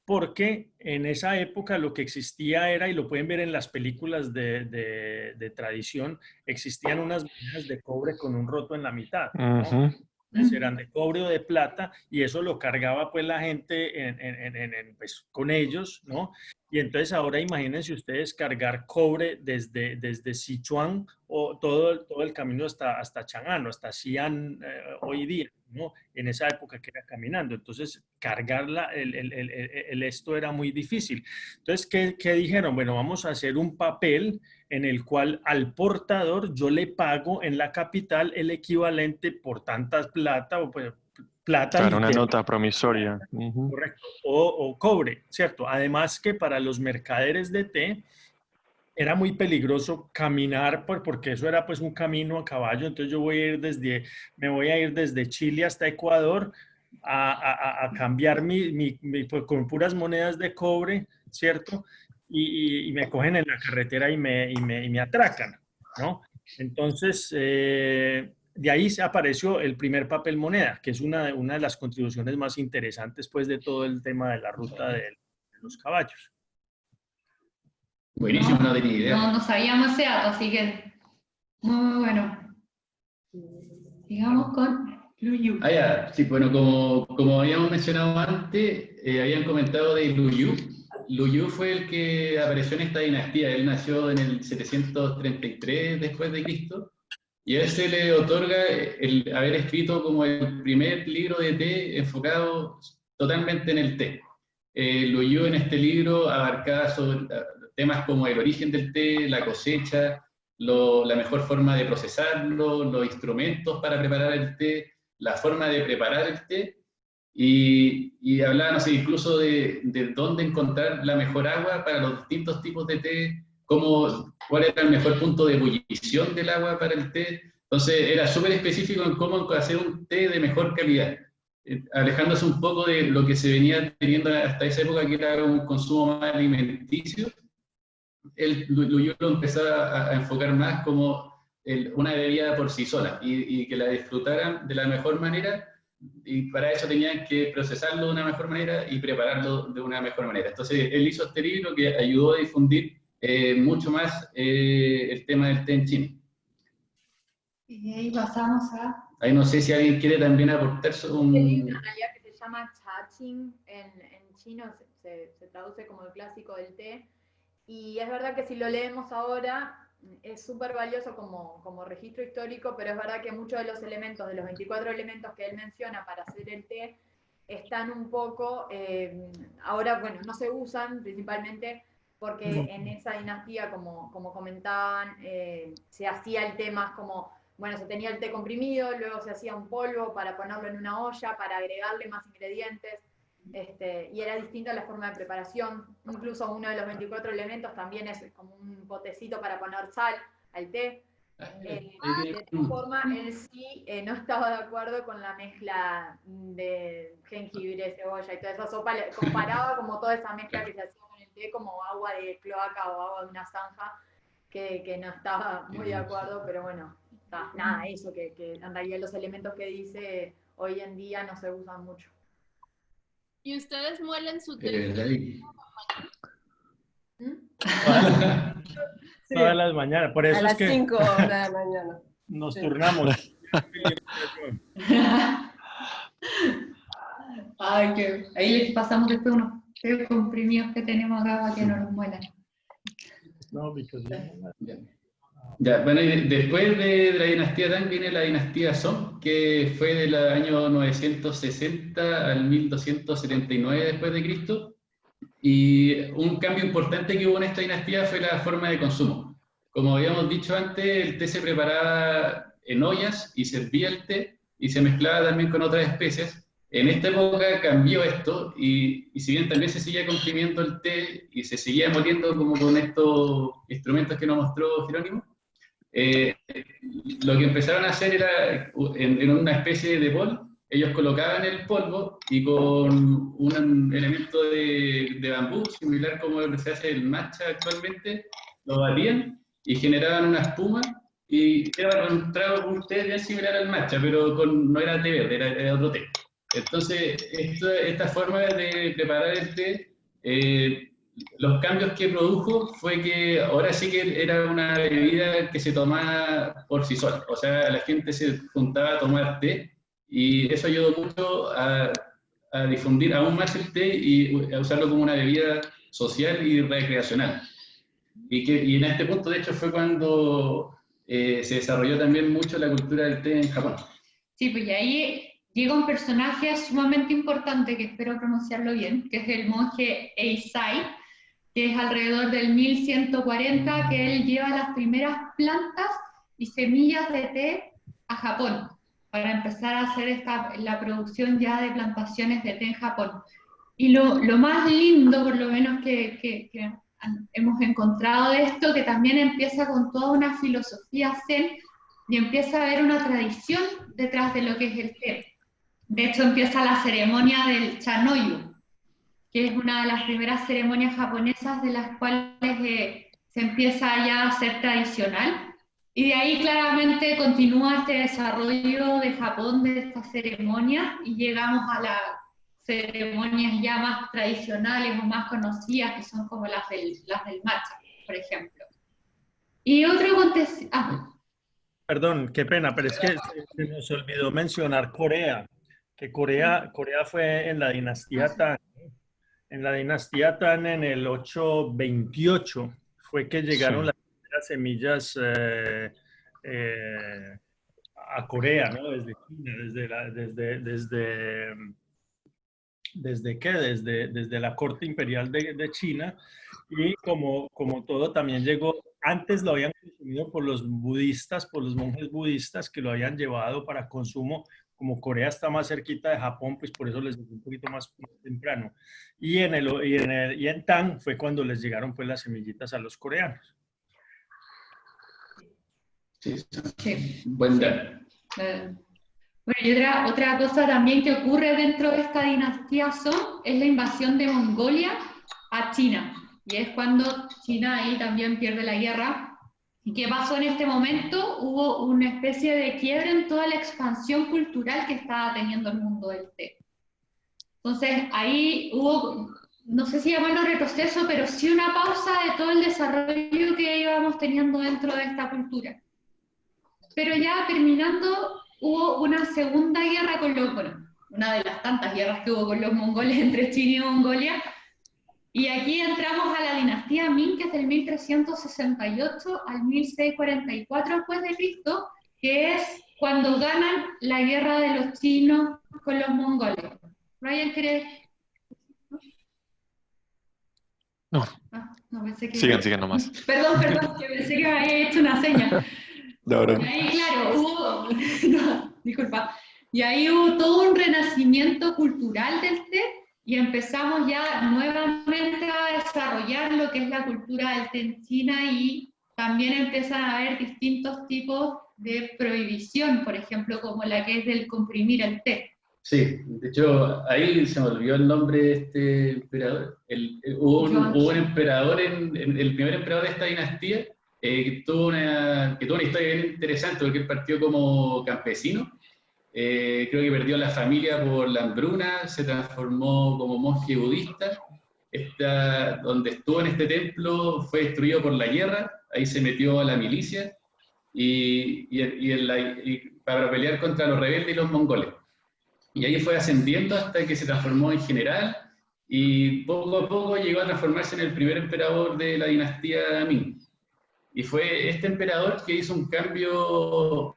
porque en esa época lo que existía era, y lo pueden ver en las películas de tradición, existían unas monedas de cobre con un roto en la mitad, ¿no? Eran de cobre o de plata, y eso lo cargaba pues la gente pues, con ellos, ¿no? Y entonces ahora imagínense ustedes cargar cobre desde Sichuan o todo el camino hasta Chang'an, hasta Xi'an hoy día, ¿no? En esa época que era caminando. Entonces cargar esto era muy difícil. Entonces, ¿qué dijeron? Bueno, vamos a hacer un papel en el cual al portador yo le pago en la capital el equivalente por tantas plata o pues, plata. Claro, una nota promisoria. Correcto. O cobre, ¿cierto? Además que para los mercaderes de té era muy peligroso caminar porque eso era pues un camino a caballo. Entonces me voy a ir desde Chile hasta Ecuador a cambiar pues, con puras monedas de cobre, ¿cierto? Y me cogen en la carretera y me atracan, ¿no? Entonces, de ahí se apareció el primer papel moneda, que es una de las contribuciones más interesantes pues, de todo el tema de la ruta de los caballos. Buenísimo, no tenía idea. No sabíamos ese dato, así que muy bueno. Sigamos con Lu Yu. Ya, sí, bueno, como habíamos mencionado antes, habían comentado de Lu Yu. Lu Yu fue el que apareció en esta dinastía. Él nació en el 733 después de Cristo, y a él se le otorga el haber escrito como el primer libro de té enfocado totalmente en el té. Lu Yu en este libro abarcaba sobre temas como el origen del té, la cosecha, la mejor forma de procesarlo, los instrumentos para preparar el té, la forma de preparar el té, y hablaba, no sé, incluso de dónde encontrar la mejor agua para los distintos tipos de té, cuál era el mejor punto de ebullición del agua para el té. Entonces era súper específico en cómo hacer un té de mejor calidad, alejándose un poco de lo que se venía teniendo hasta esa época, que era un consumo más alimenticio. Lu Yu lo empezaba a enfocar más como una bebida por sí sola, y que la disfrutaran de la mejor manera, y para eso tenían que procesarlo de una mejor manera y prepararlo de una mejor manera. Entonces él hizo este libro que ayudó a difundir mucho más el tema del té en China. Y ahí pasamos a... Ahí no sé si alguien quiere también aportar un... Hay una realidad que se llama Cha Qing, en chino se traduce como el clásico del té, y es verdad que si lo leemos ahora es súper valioso como registro histórico, pero es verdad que muchos de los elementos, de los 24 elementos que él menciona para hacer el té, están un poco, ahora, bueno, no se usan principalmente porque en esa dinastía, como comentaban, se hacía el té más como, bueno, se tenía el té comprimido, luego se hacía un polvo para ponerlo en una olla, para agregarle más ingredientes, y era distinta la forma de preparación. Incluso uno de los 24 elementos también es como un potecito para poner sal al té. De tal forma, él sí no estaba de acuerdo con la mezcla de jengibre, cebolla y toda esa sopa. Comparaba como toda esa mezcla que se hacía con el té como agua de cloaca o agua de una zanja, que no estaba muy de acuerdo, pero bueno, nada, eso, que en realidad los elementos que dice hoy en día no se usan mucho. ¿Y ustedes muelen su té? Todas las mañanas, por eso a las es que 5 de la mañana. nos turnamos. Ay, que ahí les pasamos después unos té comprimidos que tenemos acá para que no nos muelan. No, because Ya, bueno, y después de la dinastía Tang viene la dinastía Song, que fue del año 960 al 1279 después de Cristo, y un cambio importante que hubo en esta dinastía fue la forma de consumo. Como habíamos dicho antes, el té se preparaba en ollas y se hervía el té y se mezclaba también con otras especias. En esta época cambió esto, y si bien también se seguía comprimiendo el té y se seguía moliendo como con estos instrumentos que nos mostró Jerónimo, lo que empezaron a hacer era, en una especie de bol, ellos colocaban el polvo y con un elemento de bambú, similar como lo que se hace el matcha actualmente, lo batían y generaban una espuma, y era un trago, un té bien similar al matcha, pero no era té verde, era otro té. Entonces, esta forma de preparar el té los cambios que produjo fue que ahora sí que era una bebida que se tomaba por sí sola. O sea, la gente se juntaba a tomar té y eso ayudó mucho a difundir aún más el té y a usarlo como una bebida social y recreacional. Y en este punto, de hecho, fue cuando se desarrolló también mucho la cultura del té en Japón. Sí, pues y ahí llega un personaje sumamente importante, que espero pronunciarlo bien, que es el monje Eisai, que es alrededor del 1140, que él lleva las primeras plantas y semillas de té a Japón, para empezar a hacer la producción ya de plantaciones de té en Japón. Y lo más lindo, por lo menos que hemos encontrado de esto, que también empieza con toda una filosofía zen, y empieza a haber una tradición detrás de lo que es el té. De hecho, empieza la ceremonia del Chanoyu, que es una de las primeras ceremonias japonesas de las cuales se empieza ya a hacer tradicional. Y de ahí claramente continúa este desarrollo de Japón de esta ceremonia y llegamos a las ceremonias ya más tradicionales o más conocidas, que son como las del matcha, por ejemplo. Y otro acontecimiento... Perdón, qué pena, pero es que se nos olvidó mencionar Corea, que Corea fue en la dinastía Tang. En la dinastía Tang, en el 828, fue que llegaron las primeras semillas a Corea, ¿no? Desde China, desde la corte imperial de China, y como todo también llegó, antes lo habían consumido por los budistas, por los monjes budistas que lo habían llevado para consumo. Como Corea está más cerquita de Japón, pues por eso les llegó un poquito más temprano. Y en Tang fue cuando les llegaron pues las semillitas a los coreanos. Sí. Sí. Buen dato. Bueno, y otra cosa también que ocurre dentro de esta dinastía Song es la invasión de Mongolia a China. Y es cuando China ahí también pierde la guerra. ¿Y qué pasó en este momento? Hubo una especie de quiebre en toda la expansión cultural que estaba teniendo el mundo del té. Entonces ahí hubo, no sé si llamarlo retroceso, pero sí una pausa de todo el desarrollo que íbamos teniendo dentro de esta cultura. Pero ya terminando, hubo una segunda guerra con los, bueno, una de las tantas guerras que hubo con los mongoles entre China y Mongolia. Y aquí entramos a la dinastía Ming, que es del 1368 al 1644 después de Cristo, que es cuando ganan la guerra de los chinos con los mongoles. ¿Ryan quiere? No. No, pensé que... Sigan nomás. Perdón, que pensé que me había hecho una seña. No. Y ahí, claro, hubo... No, disculpa. Y ahí hubo todo un renacimiento cultural del té, y empezamos ya nuevamente a desarrollar lo que es la cultura del té en China, y también empiezan a haber distintos tipos de prohibición, por ejemplo, como la que es del comprimir el té. Sí, de hecho, ahí se me olvidó el nombre de este emperador. Hubo un emperador, el primer emperador de esta dinastía, que tuvo una historia bien interesante, porque él partió como campesino. Creo que perdió la familia por la hambruna, se transformó como monje budista. Donde estuvo en este templo fue destruido por la guerra, ahí se metió a la milicia para pelear contra los rebeldes y los mongoles. Y ahí fue ascendiendo hasta que se transformó en general, y poco a poco llegó a transformarse en el primer emperador de la dinastía Ming. Y fue este emperador que hizo un cambio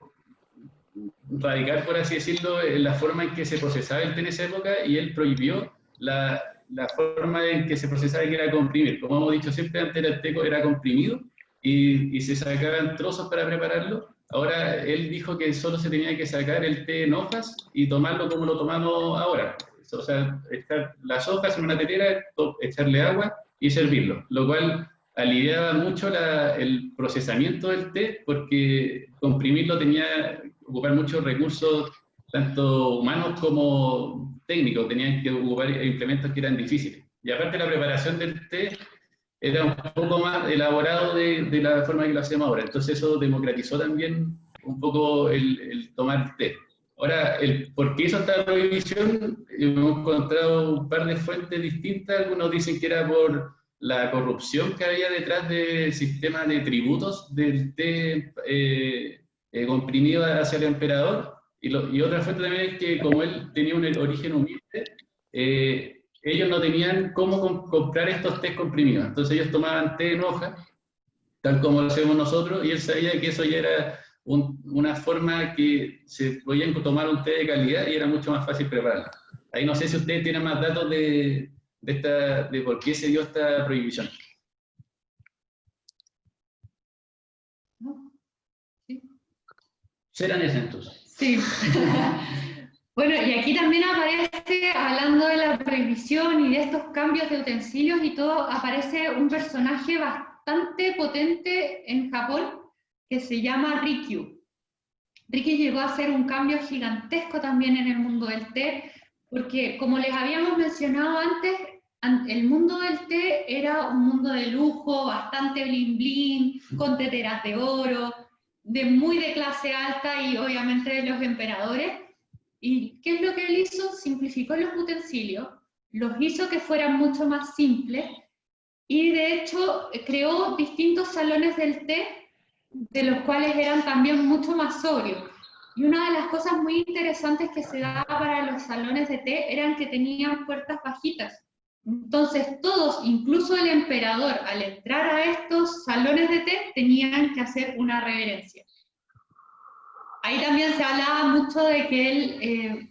radical, por así decirlo, en la forma en que se procesaba el té en esa época, y él prohibió la forma en que se procesaba, que era comprimir. Como hemos dicho siempre, antes el té era comprimido y se sacaban trozos para prepararlo. Ahora él dijo que solo se tenía que sacar el té en hojas y tomarlo como lo tomamos ahora. O sea, echar las hojas en una tetera, echarle agua y servirlo, lo cual aliviaba mucho el procesamiento del té, porque comprimirlo tenía que ocupar muchos recursos, tanto humanos como técnicos, tenían que ocupar implementos que eran difíciles. Y aparte la preparación del té era un poco más elaborado de la forma que lo hacemos ahora. Entonces eso democratizó también un poco el tomar té. Ahora, ¿por qué hizo esta prohibición? Hemos encontrado un par de fuentes distintas. Algunos dicen que era por la corrupción que había detrás del sistema de tributos del té comprimido hacia el emperador. Y otra fuente también es que como él tenía un origen humilde, ellos no tenían cómo comprar estos tés comprimidos. Entonces ellos tomaban té en hoja, tal como lo hacemos nosotros, y él sabía que eso ya era una forma que se podían tomar un té de calidad y era mucho más fácil prepararlo. Ahí no sé si ustedes tienen más datos de por qué se dio esta prohibición. Sí. Serán acentos. Sí. Bueno, y aquí también aparece, hablando de la prohibición y de estos cambios de utensilios y todo, aparece un personaje bastante potente en Japón que se llama Rikyū. Rikyū llegó a hacer un cambio gigantesco también en el mundo del té, porque como les habíamos mencionado antes, el mundo del té era un mundo de lujo, bastante bling bling, con teteras de oro, muy de clase alta y obviamente de los emperadores. ¿Y qué es lo que él hizo? Simplificó los utensilios, los hizo que fueran mucho más simples y de hecho creó distintos salones del té, de los cuales eran también mucho más sobrios. Y una de las cosas muy interesantes que se daba para los salones de té eran que tenían puertas bajitas. Entonces todos, incluso el emperador, al entrar a estos salones de té, tenían que hacer una reverencia. Ahí también se hablaba mucho de que él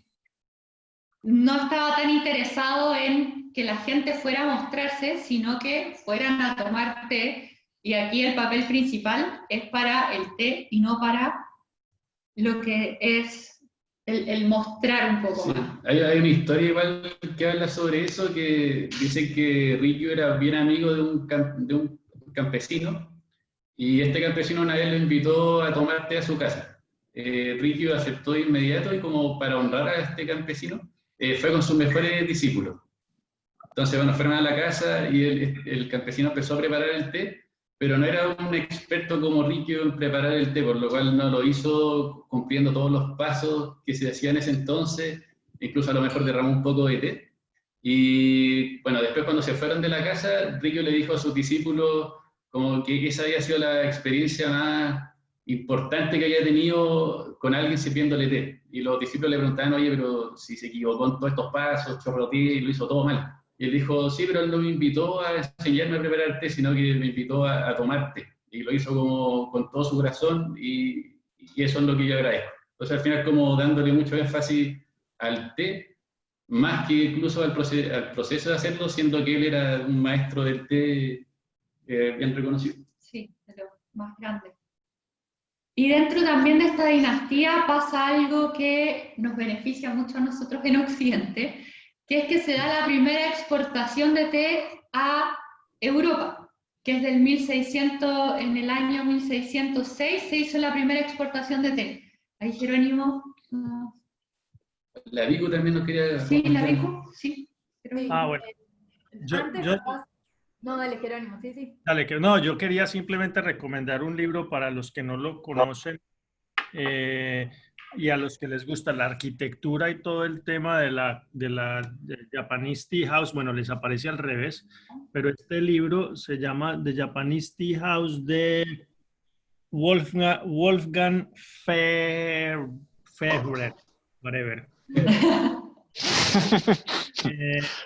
no estaba tan interesado en que la gente fuera a mostrarse, sino que fueran a tomar té, y aquí el papel principal es para el té y no para lo que es el mostrar un poco Sí. más. Hay una historia igual que habla sobre eso, que dice que Rikyū era bien amigo de un campesino, y este campesino una vez lo invitó a tomar té a su casa. Rikyū aceptó de inmediato y como para honrar a este campesino, fue con sus mejores discípulos. Entonces, bueno, fueron a la casa y el campesino empezó a preparar el té, pero no era un experto como Rikyū en preparar el té, por lo cual no lo hizo cumpliendo todos los pasos que se hacían en ese entonces, incluso a lo mejor derramó un poco de té. Y bueno, después cuando se fueron de la casa, Rikyū le dijo a sus discípulos como que esa había sido la experiencia más importante que había tenido con alguien sirviéndole té. Y los discípulos le preguntaban, oye, pero si se equivocó en todos estos pasos, chorro té, y lo hizo todo mal. Y él dijo, sí, pero él no me invitó a enseñarme a preparar té, sino que me invitó a tomar té. Y lo hizo como con todo su corazón y eso es lo que yo agradezco. Entonces al final como dándole mucho énfasis al té, más que incluso al proceso de hacerlo, siendo que él era un maestro del té bien reconocido. Sí, de los más grandes. Y dentro también de esta dinastía pasa algo que nos beneficia mucho a nosotros en Occidente, que es que se da la primera exportación de té a Europa, que es del 1600, en el año 1606 se hizo la primera exportación de té. Ahí Jerónimo... La Vicu también nos quería... Sí, la Vicu, sí. Sí, bueno. Antes capaz... No, dale, Jerónimo, sí, sí. Dale, que no, yo quería simplemente recomendar un libro para los que no lo conocen y a los que les gusta la arquitectura y todo el tema de de Japanese Tea House. Bueno, les aparece al revés, pero este libro se llama The Japanese Tea House de Wolfgang Febvre, whatever.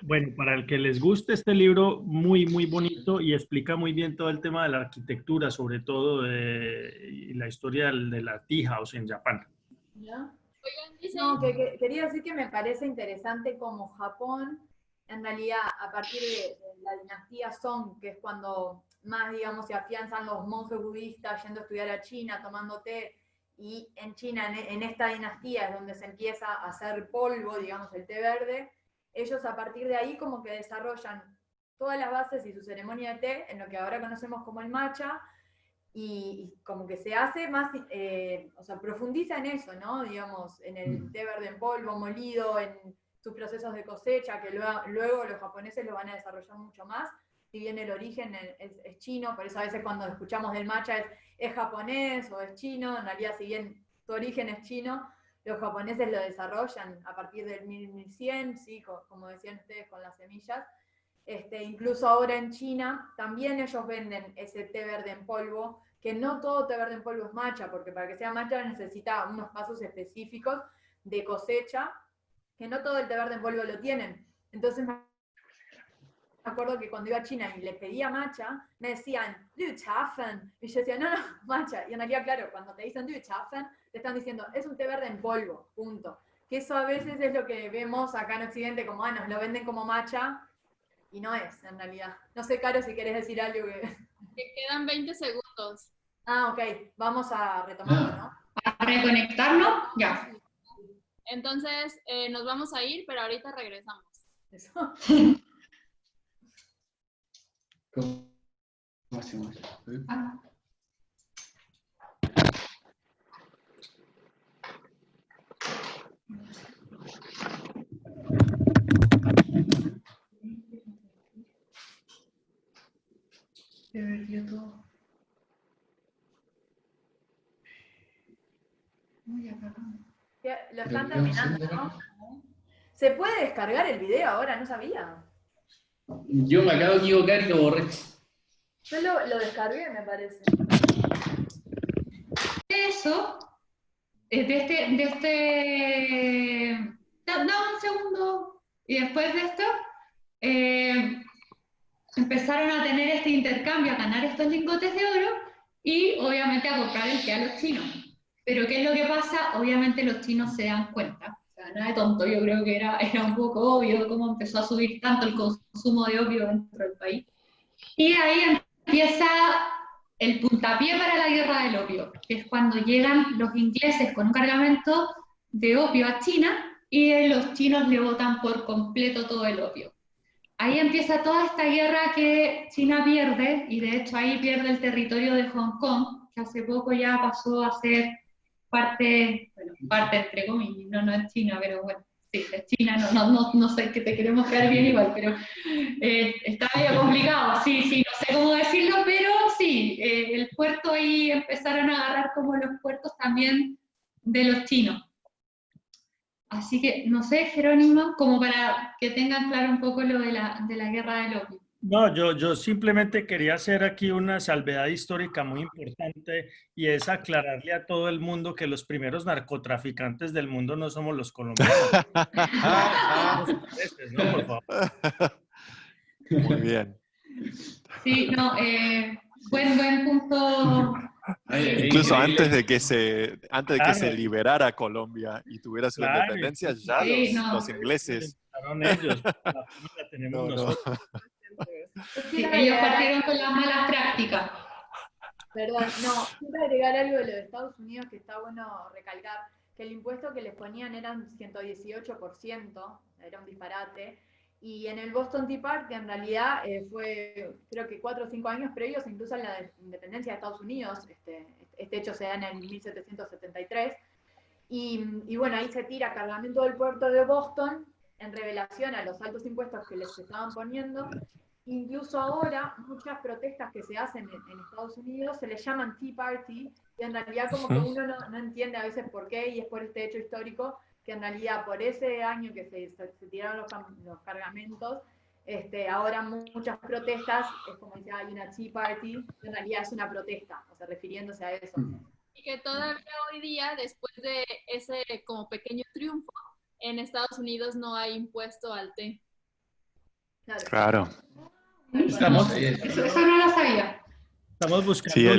Bueno, para el que les guste este libro, muy, muy bonito y explica muy bien todo el tema de la arquitectura, sobre todo y la historia de la tea house en Japón. ¿Ya? Oigan, dice, No, que quería decir que me parece interesante como Japón, en realidad, a partir de la dinastía Song, que es cuando más, digamos, se afianzan los monjes budistas yendo a estudiar a China, tomando té, y en China, en esta dinastía, es donde se empieza a hacer polvo, digamos, el té verde. Ellos a partir de ahí como que desarrollan todas las bases y su ceremonia de té en lo que ahora conocemos como el matcha, y como que se hace más, o sea, profundiza en eso, ¿no? Digamos, en el té verde en polvo, molido, en sus procesos de cosecha, que luego los japoneses lo van a desarrollar mucho más, si bien el origen es chino, por eso a veces cuando escuchamos del matcha es japonés o es chino, en realidad si bien su origen es chino, los japoneses lo desarrollan a partir del 1100, ¿sí? Como decían ustedes, con las semillas. Incluso ahora en China también ellos venden ese té verde en polvo, que no todo té verde en polvo es matcha, porque para que sea matcha necesita unos pasos específicos de cosecha, que no todo el té verde en polvo lo tienen. Entonces me acuerdo que cuando iba a China y les pedía matcha, me decían, Lü Chafen, y yo decía, no, matcha, y en realidad, claro, cuando te dicen Lü Chafen, te están diciendo, es un té verde en polvo, punto. Que eso a veces es lo que vemos acá en Occidente, como, nos lo venden como matcha, y no es, en realidad. No sé, Caro, si querés decir algo que... Que quedan 20 segundos. Ok, vamos a retomarlo, ¿no? ¿A reconectarnos? Ya. Entonces, nos vamos a ir, pero ahorita regresamos. Eso. ¿Cómo hacemos? Se perdió todo. Muy acá. Lo están terminando, ¿no? ¿Se puede descargar el video ahora? No sabía. Yo me acabo de equivocar y lo borré. Yo lo descargué, me parece. Eso, dame un segundo. Y después de esto, empezaron a tener este intercambio, a ganar estos lingotes de oro y obviamente a comprar el té a los chinos. Pero ¿qué es lo que pasa? Obviamente los chinos se dan cuenta. O sea, nada de tonto, yo creo que era un poco obvio cómo empezó a subir tanto el consumo de opio dentro del país. Y ahí empieza el puntapié para la guerra del opio, que es cuando llegan los ingleses con un cargamento de opio a China y los chinos le botan por completo todo el opio. Ahí empieza toda esta guerra que China pierde, y de hecho ahí pierde el territorio de Hong Kong, que hace poco ya pasó a ser parte entre comillas, no es China, pero bueno, sí, es China, no sé, que te queremos quedar bien igual, pero está medio complicado, sí, no sé cómo decirlo, pero sí, el puerto ahí empezaron a agarrar como los puertos también de los chinos. Así que, no sé, Jerónimo, como para que tengan claro un poco lo de la guerra del opio. No, yo simplemente quería hacer aquí una salvedad histórica muy importante y es aclararle a todo el mundo que los primeros narcotraficantes del mundo no somos los colombianos. ¿No? Por favor. Muy bien. Sí, no, buen punto. Incluso antes de que se Claro. liberara Colombia y tuviera su Claro, independencia, ya sí, los ingleses. ellos, la tenemos No. nosotros. Sí, ellos partieron con las malas prácticas. Perdón, no, quiero agregar algo de lo de Estados Unidos que está bueno recalcar, que el impuesto que les ponían eran 118%, era un disparate, y en el Boston Tea Party en realidad fue creo que 4 o 5 años previos incluso a la independencia de Estados Unidos, este hecho se da en el 1773, y bueno, ahí se tira cargamento del puerto de Boston en revelación a los altos impuestos que les estaban poniendo. Incluso ahora, muchas protestas que se hacen en Estados Unidos se les llaman Tea Party, y en realidad como que uno no entiende a veces por qué, y es por este hecho histórico, que en realidad por ese año que se tiraron los cargamentos, ahora muchas protestas, es como decía, hay una Tea Party, en realidad es una protesta, o sea, refiriéndose a eso. Y que todavía hoy día, después de ese como pequeño triunfo, en Estados Unidos no hay impuesto al té. Claro. Eso no lo sabía. Estamos buscando Sí, de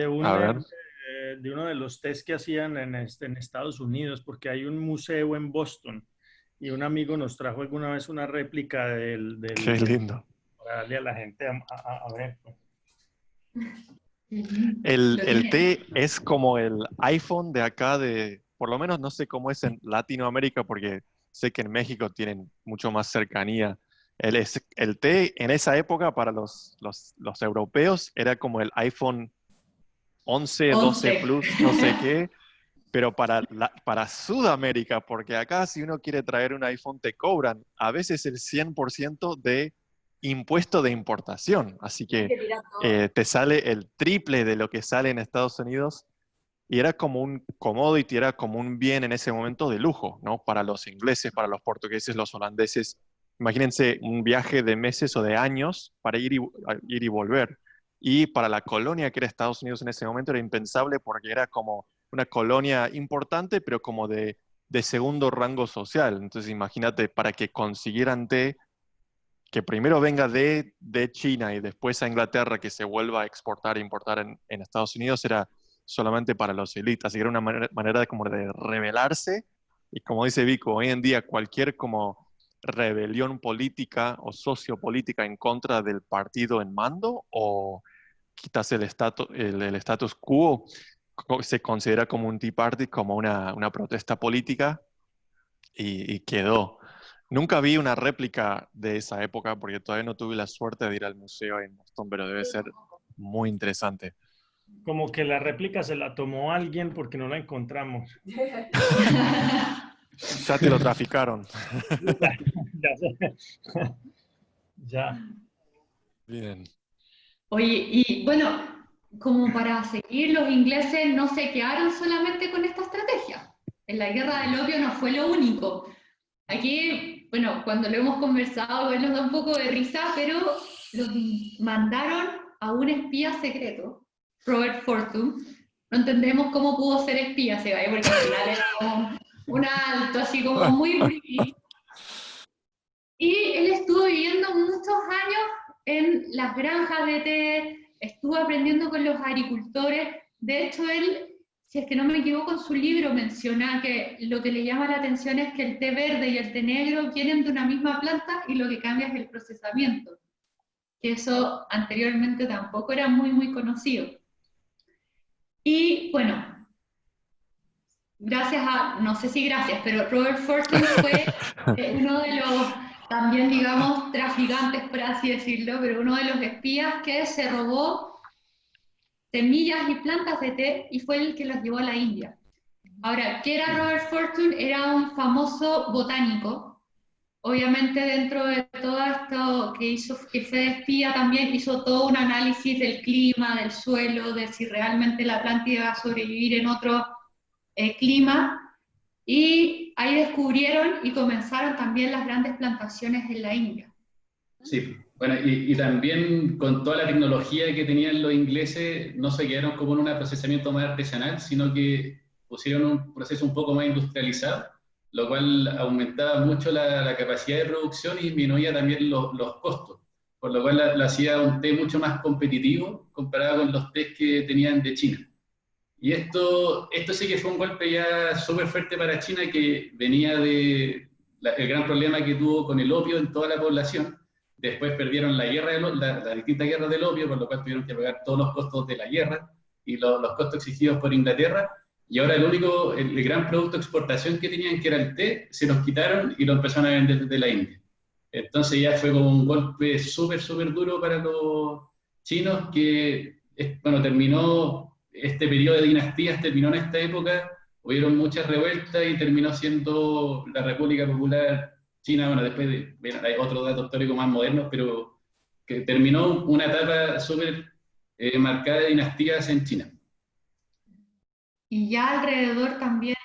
a uno de los test que hacían en Estados Unidos, porque hay un museo en Boston y un amigo nos trajo alguna vez una réplica del Qué lindo. para darle a la gente a ver. El té es como el iPhone de acá, por lo menos no sé cómo es en Latinoamérica, porque sé que en México tienen mucho más cercanía. El té en esa época para los europeos era como el iPhone 11, 12 Plus, no sé qué, pero para Sudamérica, porque acá si uno quiere traer un iPhone te cobran a veces el 100% de impuesto de importación, así que te sale el triple de lo que sale en Estados Unidos y era como un commodity, era como un bien en ese momento de lujo, ¿no? Para los ingleses, para los portugueses, los holandeses. Imagínense un viaje de meses o de años para ir y volver. Y para la colonia que era Estados Unidos en ese momento era impensable porque era como una colonia importante, pero como de segundo rango social. Entonces imagínate, para que consiguieran té, que primero venga de China y después a Inglaterra, que se vuelva a exportar e importar en Estados Unidos, era solamente para los élites. Así que era una manera de, como de rebelarse. Y como dice Vico, hoy en día cualquier como rebelión política o sociopolítica en contra del partido en mando o quitas el status quo, se considera como un Tea Party, como una protesta política y quedó. Nunca vi una réplica de esa época porque todavía no tuve la suerte de ir al museo en Boston, pero debe ser muy interesante. Como que la réplica se la tomó alguien porque no la encontramos. Ya te lo traficaron. Ya. Bien. Oye, y bueno, como para seguir, los ingleses no se quedaron solamente con esta estrategia. En la guerra del opio no fue lo único. Aquí, bueno, cuando lo hemos conversado, nos da un poco de risa, pero los mandaron a un espía secreto, Robert Fortune. No entendemos cómo pudo ser espía, se vaya, porque al final era como un alto, así como muy british. Y él estuvo viviendo muchos años en las granjas de té, estuvo aprendiendo con los agricultores. De hecho, él, si es que no me equivoco, en su libro menciona que lo que le llama la atención es que el té verde y el té negro vienen de una misma planta y lo que cambia es el procesamiento. Que eso anteriormente tampoco era muy conocido. Y bueno, gracias a, no sé si gracias, pero Robert Fortune fue uno de los, también digamos, traficantes, por así decirlo, pero uno de los espías que se robó semillas y plantas de té y fue el que los llevó a la India. Ahora, ¿qué era Robert Fortune? Era un famoso botánico. Obviamente dentro de todo esto que hizo, que fue de espía, también hizo todo un análisis del clima, del suelo, de si realmente la planta iba a sobrevivir en otro clima. Y ahí descubrieron y comenzaron también las grandes plantaciones en la India. Sí, bueno, y también con toda la tecnología que tenían los ingleses, no se quedaron como en un procesamiento más artesanal, sino que pusieron un proceso un poco más industrializado, lo cual aumentaba mucho la capacidad de producción y disminuía también los costos, por lo cual la hacía un té mucho más competitivo comparado con los tés que tenían de China. Y esto sí que fue un golpe ya súper fuerte para China, que venía de el gran problema que tuvo con el opio en toda la población. Después perdieron la guerra las distintas guerras del opio, por lo cual tuvieron que pagar todos los costos de la guerra y los costos exigidos por Inglaterra. Y ahora el gran producto de exportación que tenían, que era el té, se los quitaron y lo empezaron a vender desde la India. Entonces ya fue como un golpe súper duro para los chinos, que, bueno, terminó este periodo de dinastías, terminó en esta época, hubieron muchas revueltas y terminó siendo la República Popular China. Bueno, después hay otros datos históricos más modernos, pero que terminó una etapa súper marcada de dinastías en China. Y ya alrededor también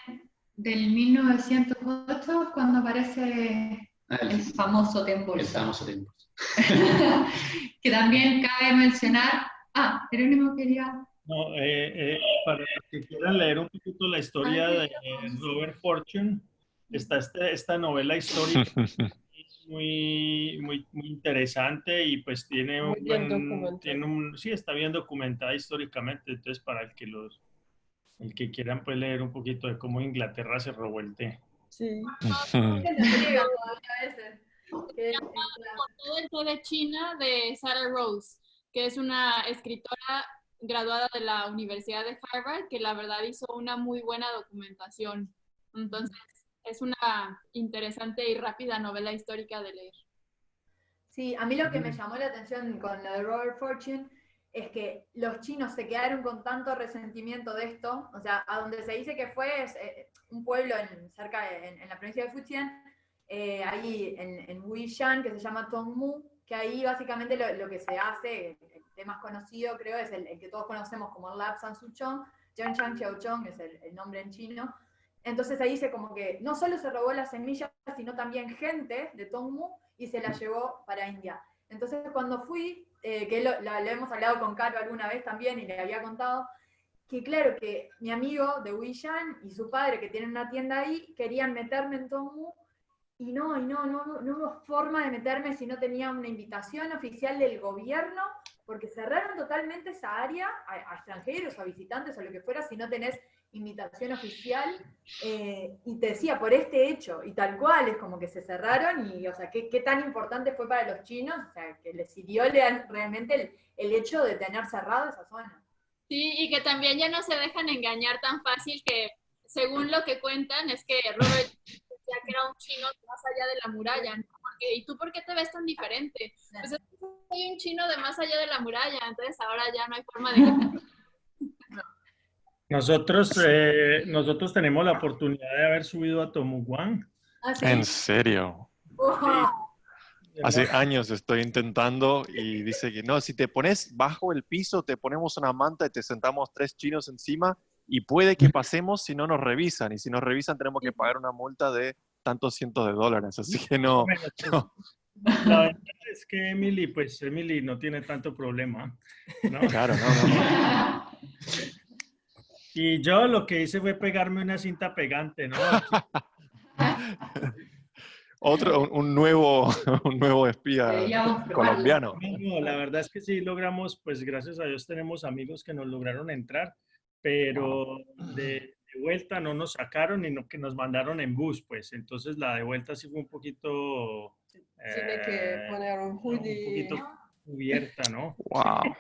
del 1908, cuando aparece el famoso té en bolsa. El famoso té en bolsa. Que también cabe mencionar. Jerónimo quería... No, para los que quieran leer un poquito la historia de Robert Fortune, está esta novela histórica muy interesante y pues tiene sí, está bien documentada históricamente. Entonces, para el que quieran pues leer un poquito de cómo Inglaterra se robó el té. Sí. Por todo el té de China de Sarah Rose, que es una escritora graduada de la Universidad de Harvard, que la verdad hizo una muy buena documentación. Entonces, es una interesante y rápida novela histórica de leer. Sí, a mí lo que me llamó la atención con lo de Robert Fortune es que los chinos se quedaron con tanto resentimiento de esto. O sea, a donde se dice que fue es un pueblo cerca en la provincia de Fujian, ahí en Wujian, que se llama Tongmu, que ahí básicamente lo que se hace, el más conocido creo, es el que todos conocemos como el Lap Sansuchong. Zhengshan Xiaochong es el nombre en chino. Entonces ahí se como que no solo se robó las semillas, sino también gente de Tongmu y se la llevó para India. Entonces cuando fui, que lo hemos hablado con Caro alguna vez también y le había contado, que claro, que mi amigo de Huishan y su padre, que tienen una tienda ahí, querían meterme en Tongmu, y no hubo forma de meterme si no tenía una invitación oficial del gobierno, porque cerraron totalmente esa área a extranjeros, a visitantes, o lo que fuera, si no tenés invitación oficial, y te decía, por este hecho, y tal cual, es como que se cerraron, y o sea, qué tan importante fue para los chinos, o sea, que les sirvió realmente el hecho de tener cerrado esa zona. Sí, y que también ya no se dejan engañar tan fácil, que según lo que cuentan es que Robert decía que era un chino más allá de la muralla, ¿no? Porque, ¿y tú por qué te ves tan diferente? Pues es que soy un chino de más allá de la muralla, entonces ahora ya no hay forma de que... Nosotros tenemos la oportunidad de haber subido a Tomuguán. ¿Ah, sí? ¿En serio? Hace años estoy intentando y dice que no, si te pones bajo el piso, te ponemos una manta y te sentamos 3 chinos encima y puede que pasemos si no nos revisan. Y si nos revisan tenemos que pagar una multa de tantos cientos de dólares. Así que no. La verdad es que Emily no tiene tanto problema, ¿no? Claro, no. Y yo lo que hice fue pegarme una cinta pegante, ¿no? un nuevo espía colombiano. No, la verdad es que sí logramos, pues gracias a Dios tenemos amigos que nos lograron entrar, pero de vuelta no nos sacaron, sino que nos mandaron en bus, pues. Entonces la de vuelta sí fue un poquito... Tiene que poner un hoodie. Un poquito cubierta, ¿no? Wow.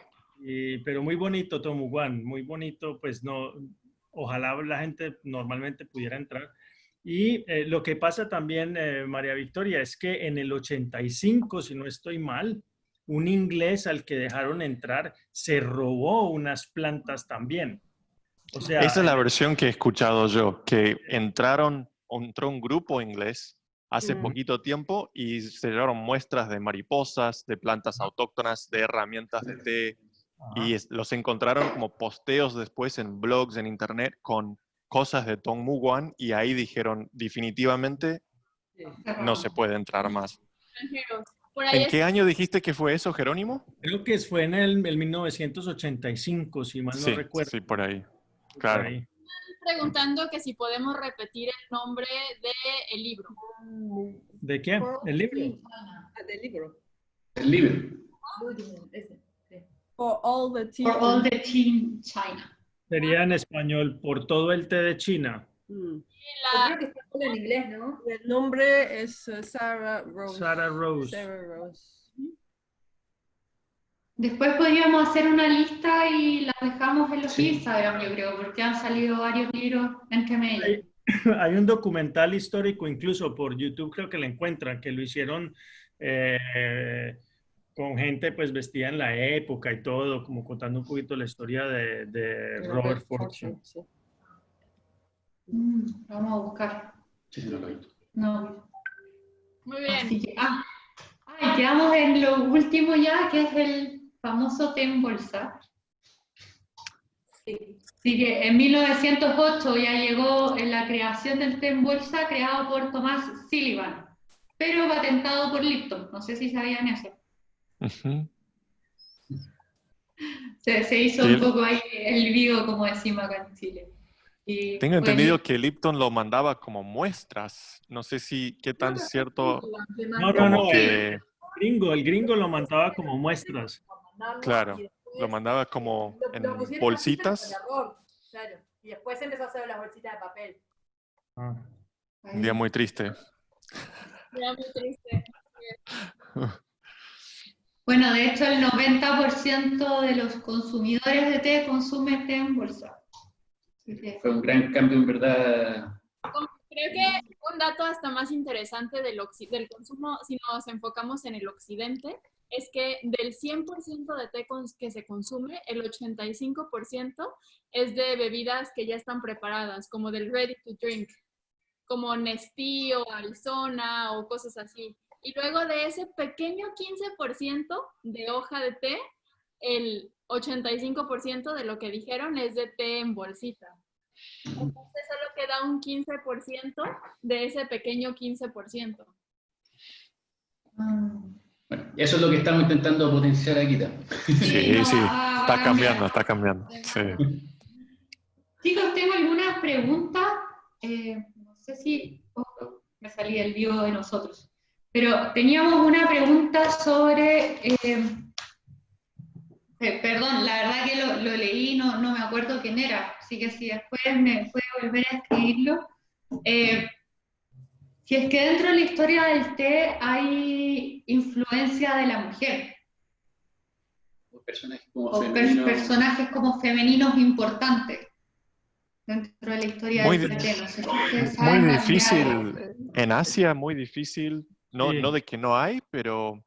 Pero muy bonito Tomuguán, muy bonito, pues no, ojalá la gente normalmente pudiera entrar. Y lo que pasa también, María Victoria, es que en el 85, si no estoy mal, un inglés al que dejaron entrar se robó unas plantas también. O sea, esa es la versión que he escuchado yo, que entró un grupo inglés hace poquito tiempo y se llevaron muestras de mariposas, de plantas autóctonas, de herramientas de té, y los encontraron como posteos después en blogs, en internet, con cosas de Tongmuguán, y ahí dijeron definitivamente no se puede entrar más. ¿En qué año dijiste que fue eso, Jerónimo? Creo que fue en el 1985, si mal no recuerdo. Sí, por ahí. Claro. Por ahí. Preguntando que si podemos repetir el nombre del libro. ¿De qué? ¿El libro? Del libro. El libro. For all the tea China. Sería en español, por todo el té de China. Creo que está en inglés, ¿no? El nombre es Sarah Rose. Sarah Rose. Sarah Rose. Después podríamos hacer una lista y la dejamos en los Instagram, yo creo, porque han salido varios libros entre medio. Hay un documental histórico, incluso por YouTube creo que lo encuentran, que lo hicieron con gente pues vestida en la época y todo, como contando un poquito la historia de Robert Fortune. Sí. Vamos a buscar. Sí, no lo he visto. No. Muy bien. Así que, quedamos en lo último ya, que es el famoso té en bolsa. Sí. Así que en 1908 ya llegó en la creación del té en bolsa, creado por Thomas Sullivan, pero patentado por Lipton. No sé si sabían eso. Se hizo un poco ahí el vivo, como decimos acá en Chile. Y tengo entendido que Lipton lo mandaba como muestras. No sé qué tan cierto. No. El gringo lo mandaba como muestras. Claro, lo mandaba como en bolsitas. Claro, y después empezó a hacer las bolsitas de papel. Un día muy triste. Día muy triste. Bueno, de hecho el 90% de los consumidores de té consumen té en bolsa. Fue un gran cambio en verdad. Creo que un dato hasta más interesante del consumo, si nos enfocamos en el occidente, es que del 100% de té que se consume, el 85% es de bebidas que ya están preparadas, como del ready to drink, como Nestea o Arizona o cosas así. Y luego de ese pequeño 15% de hoja de té, el 85% de lo que dijeron es de té en bolsita. Entonces solo queda un 15% de ese pequeño 15%. Bueno, eso es lo que estamos intentando potenciar aquí también. Sí, no, sí, va a está cambiar. cambiando. Sí. Chicos, tengo algunas preguntas. No sé si me salí del vivo de nosotros, pero teníamos una pregunta sobre... perdón, la verdad que lo leí, no me acuerdo quién era, así que si después me puede volver a escribirlo. Si es que dentro de la historia del té hay influencia de la mujer, Personajes como o femeninos. personajes como femeninos importantes dentro de la historia Muy, del té, no sé si ustedes muy saben más de algo. difícil. En Asia, muy difícil. No, Sí. no de que no hay, pero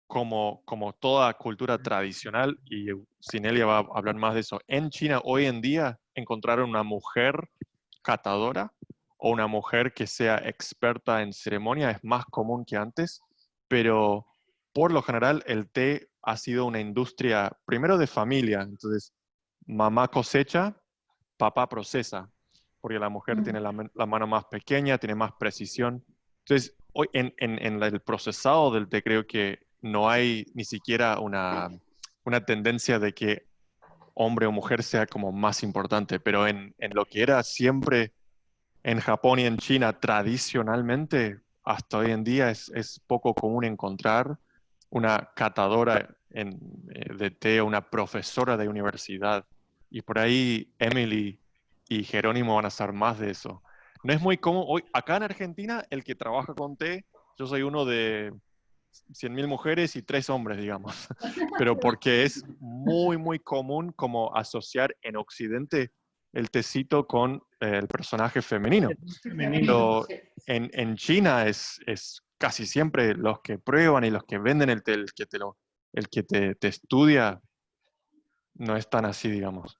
como toda cultura tradicional, y Sinelia va a hablar más de eso, en China hoy en día encontrar una mujer catadora o una mujer que sea experta en ceremonia es más común que antes, pero por lo general el té ha sido una industria primero de familia, entonces mamá cosecha, papá procesa, porque la mujer tiene la mano más pequeña, tiene más precisión. Entonces, hoy en el procesado del té creo que no hay ni siquiera una tendencia de que hombre o mujer sea como más importante, pero en lo que era siempre en Japón y en China tradicionalmente, hasta hoy en día es poco común encontrar una catadora de té, una profesora de universidad. Y por ahí Emily y Jerónimo van a hacer más de eso. No es muy común. Hoy, acá en Argentina, el que trabaja con té, yo soy uno de 100.000 mujeres y 3 hombres, digamos. Pero porque es muy, muy común como asociar en Occidente el tecito con el personaje femenino. Femenino, Pero sí. en China es casi siempre los que prueban y los que venden el té, el que te estudia, no es tan así, digamos.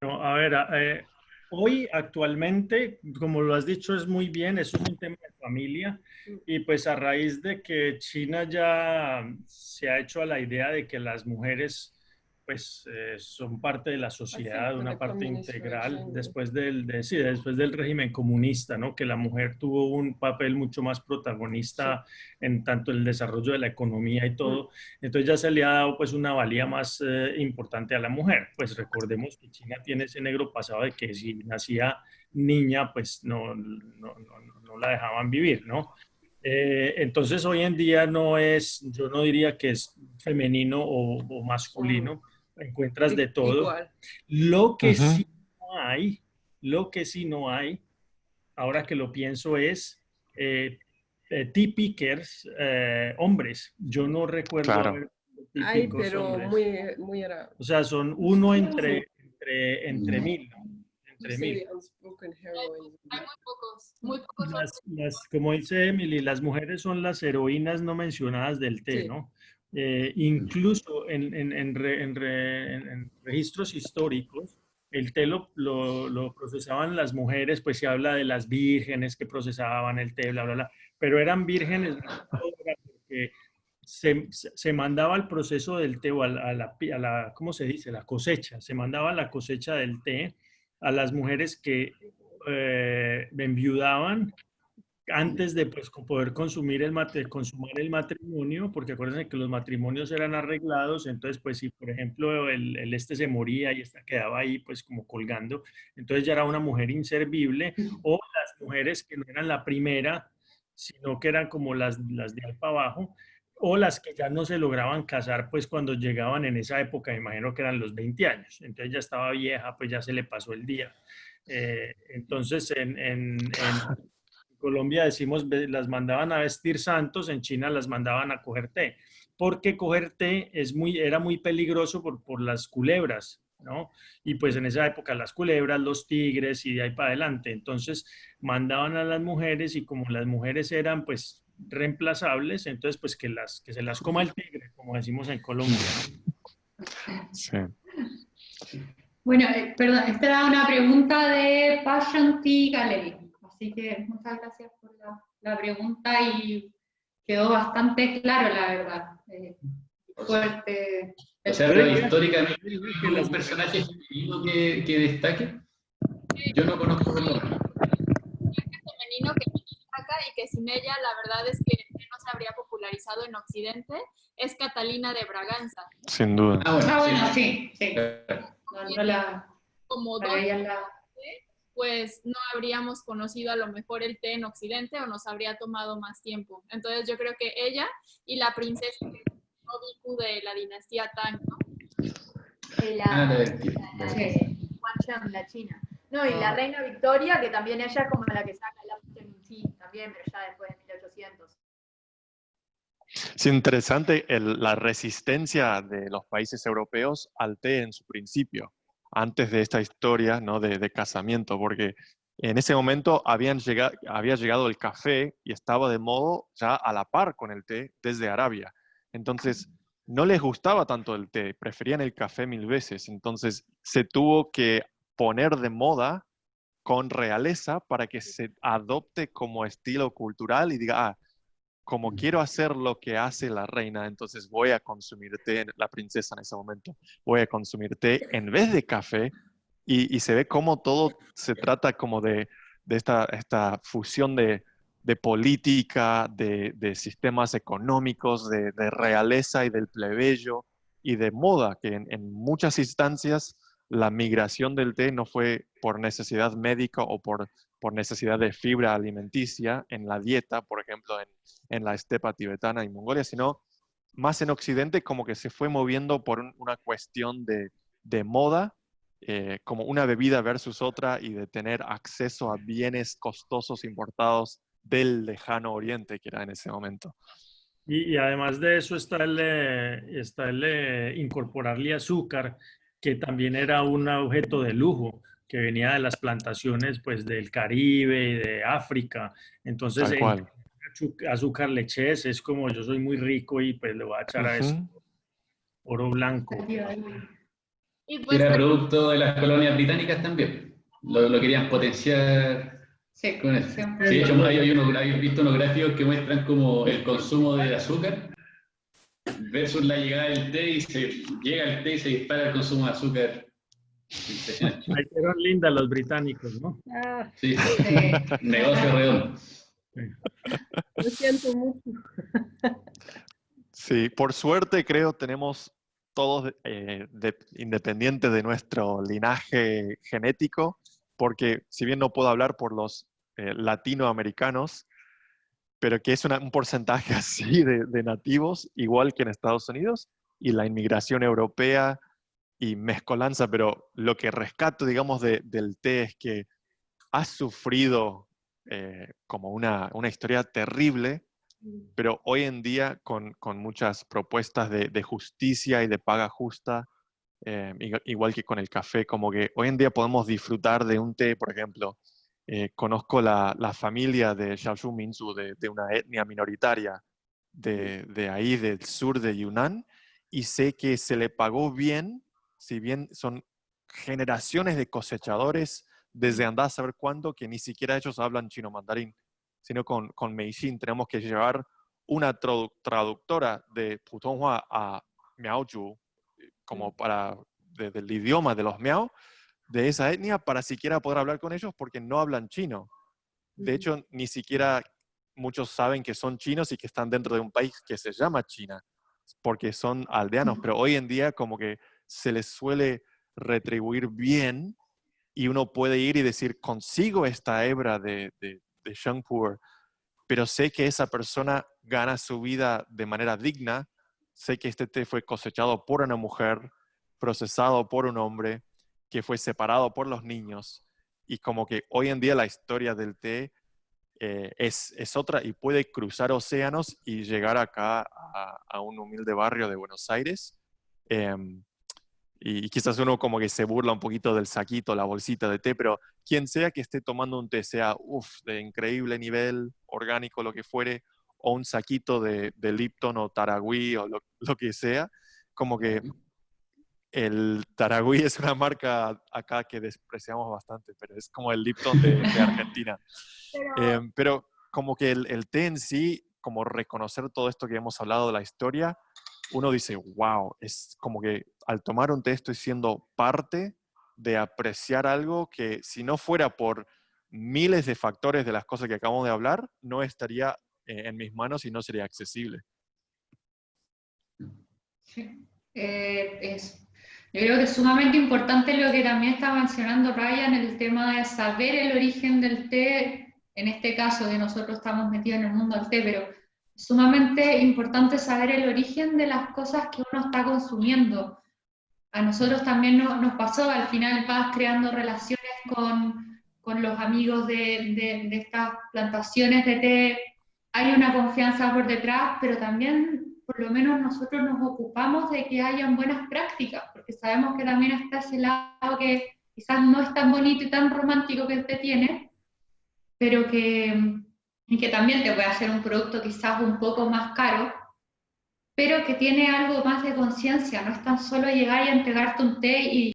No, a ver, hoy actualmente, como lo has dicho, es muy bien, eso es un tema de familia y pues a raíz de que China ya se ha hecho a la idea de que las mujeres pues son parte de la sociedad, una parte integral después después del régimen comunista, ¿no? Que la mujer tuvo un papel mucho más protagonista en tanto el desarrollo de la economía y todo. Entonces ya se le ha dado pues una valía más importante a la mujer. Pues recordemos que China tiene ese negro pasado de que si nacía niña pues no la dejaban vivir, ¿no? Entonces hoy en día yo no diría que es femenino o masculino, encuentras de todo. Igual. Lo que Ujú. sí no hay, ahora que lo pienso es tea pickers hombres. Yo no recuerdo Claro. haber tea Hay, pickers pero hombres. muy raro. O sea, son uno entre mil. Entre mil. Sí, unspoken heroine. Hay muy pocos hombres. Como dice Emily, las mujeres son las heroínas no mencionadas del té, Sí. ¿no? Incluso en registros históricos, el té lo procesaban las mujeres, pues se habla de las vírgenes que procesaban el té, bla, bla, bla, pero eran vírgenes porque se mandaba el proceso del té o a la, ¿cómo se dice? La cosecha, se mandaba la cosecha del té a las mujeres que enviudaban antes de pues, poder consumar el matrimonio, porque acuérdense que los matrimonios eran arreglados, entonces pues si por ejemplo el este se moría y esta quedaba ahí pues como colgando, entonces ya era una mujer inservible, o las mujeres que no eran la primera, sino que eran como las de ahí para abajo, o las que ya no se lograban casar pues cuando llegaban en esa época, me imagino que eran los 20 años, entonces ya estaba vieja, pues ya se le pasó el día. Entonces en Colombia decimos las mandaban a vestir santos, en China las mandaban a coger té, porque coger té era muy peligroso por las culebras, ¿no? Y pues en esa época las culebras, los tigres y de ahí para adelante. Entonces mandaban a las mujeres y como las mujeres eran pues reemplazables, entonces pues que se las coma el tigre, como decimos en Colombia, ¿no? Sí. Bueno, perdón, esta era una pregunta de Passion Tea Gallery, así que muchas gracias por la pregunta y quedó bastante claro, la verdad. Fuerte O sea, pero históricamente, ¿algún personaje femenino que destaque? Yo no conozco por lo menos. Femenino que destaca y que sin ella la verdad es que no se habría popularizado en Occidente es Catalina de Braganza. Sin duda. Bueno, sí. No la... Como Para ella la... pues no habríamos conocido a lo mejor el té en Occidente o nos habría tomado más tiempo. Entonces yo creo que ella y la princesa Nobiku de la dinastía Tang, ¿no? La China. No, y la reina Victoria, que también ella es como la que saca el afternoon tea también, pero ya después de 1800. Es interesante la resistencia de los países europeos al té en su principio, antes de esta historia, ¿no? de casamiento, porque en ese momento había llegado el café y estaba de modo ya a la par con el té desde Arabia. Entonces, no les gustaba tanto el té, preferían el café 1000 veces. Entonces, se tuvo que poner de moda con realeza para que se adopte como estilo cultural y diga, como quiero hacer lo que hace la reina, entonces voy a consumir té, la princesa en ese momento, voy a consumir té en vez de café, y se ve como todo se trata como de esta fusión de política, de sistemas económicos, de realeza y del plebeyo, y de moda, que en muchas instancias la migración del té no fue por necesidad médica o por necesidad de fibra alimenticia en la dieta, por ejemplo, en la estepa tibetana y Mongolia, sino más en Occidente como que se fue moviendo por una cuestión de moda, como una bebida versus otra y de tener acceso a bienes costosos importados del lejano oriente que era en ese momento. Y además de eso está el incorporarle azúcar, que también era un objeto de lujo, que venía de las plantaciones pues, del Caribe y de África. Entonces, Tal cual. azúcar leches es como yo soy muy rico y pues le voy a echar a eso oro blanco. Y pues, Era producto de las colonias británicas también. Lo querían potenciar con eso. Sí, de hecho, hay visto unos gráficos que muestran como el consumo de azúcar versus la llegada del té y llega el té y se dispara el consumo de azúcar. Impresionante. Ahí fueron lindas los británicos, ¿no? Sí, negocio redondo. Lo siento mucho. Sí, por suerte creo tenemos todos independientes de nuestro linaje genético, porque si bien no puedo hablar por los latinoamericanos, pero que es un porcentaje así de nativos, igual que en Estados Unidos, y la inmigración europea y mezcolanza, pero lo que rescato, digamos, del té es que ha sufrido como una historia terrible, pero hoy en día con muchas propuestas de justicia y de paga justa, igual que con el café, como que hoy en día podemos disfrutar de un té, por ejemplo. Conozco la familia de Xiaoshu Minzu, de una etnia minoritaria de ahí, del sur de Yunnan, y sé que se le pagó bien, si bien son generaciones de cosechadores desde andar a saber cuándo, que ni siquiera ellos hablan chino mandarín, sino con Meixin tenemos que llevar una traductora de Putonghua a Miaoju, como del idioma de los Miao, de esa etnia, para siquiera poder hablar con ellos, porque no hablan chino. De hecho, ni siquiera muchos saben que son chinos y que están dentro de un país que se llama China, porque son aldeanos, pero hoy en día como que se les suele retribuir bien y uno puede ir y decir, consigo esta hebra de Shangpur, pero sé que esa persona gana su vida de manera digna, sé que este té fue cosechado por una mujer, procesado por un hombre, que fue separado por los niños, y como que hoy en día la historia del té es otra y puede cruzar océanos y llegar acá a un humilde barrio de Buenos Aires. Y quizás uno como que se burla un poquito del saquito, la bolsita de té, pero quien sea que esté tomando un té, sea de increíble nivel, orgánico, lo que fuere, o un saquito de Lipton o Taragüí o lo que sea, como que el Taragüí es una marca acá que despreciamos bastante, pero es como el Lipton de Argentina. Pero como que el té en sí, como reconocer todo esto que hemos hablado de la historia, uno dice, wow, es como que al tomar un té estoy siendo parte de apreciar algo que si no fuera por miles de factores de las cosas que acabamos de hablar, no estaría en mis manos y no sería accesible. Sí. Yo creo que es sumamente importante lo que también está mencionando Ryan, el tema de saber el origen del té, en este caso que nosotros estamos metidos en el mundo del té, pero es sumamente importante saber el origen de las cosas que uno está consumiendo. A nosotros también nos pasó, al final vas creando relaciones con los amigos de estas plantaciones de té, hay una confianza por detrás, pero también por lo menos nosotros nos ocupamos de que hayan buenas prácticas, porque sabemos que también está ese lado que quizás no es tan bonito y tan romántico que el té tiene, pero que también te puede hacer un producto quizás un poco más caro, pero que tiene algo más de conciencia, no es tan solo llegar y entregarte un té y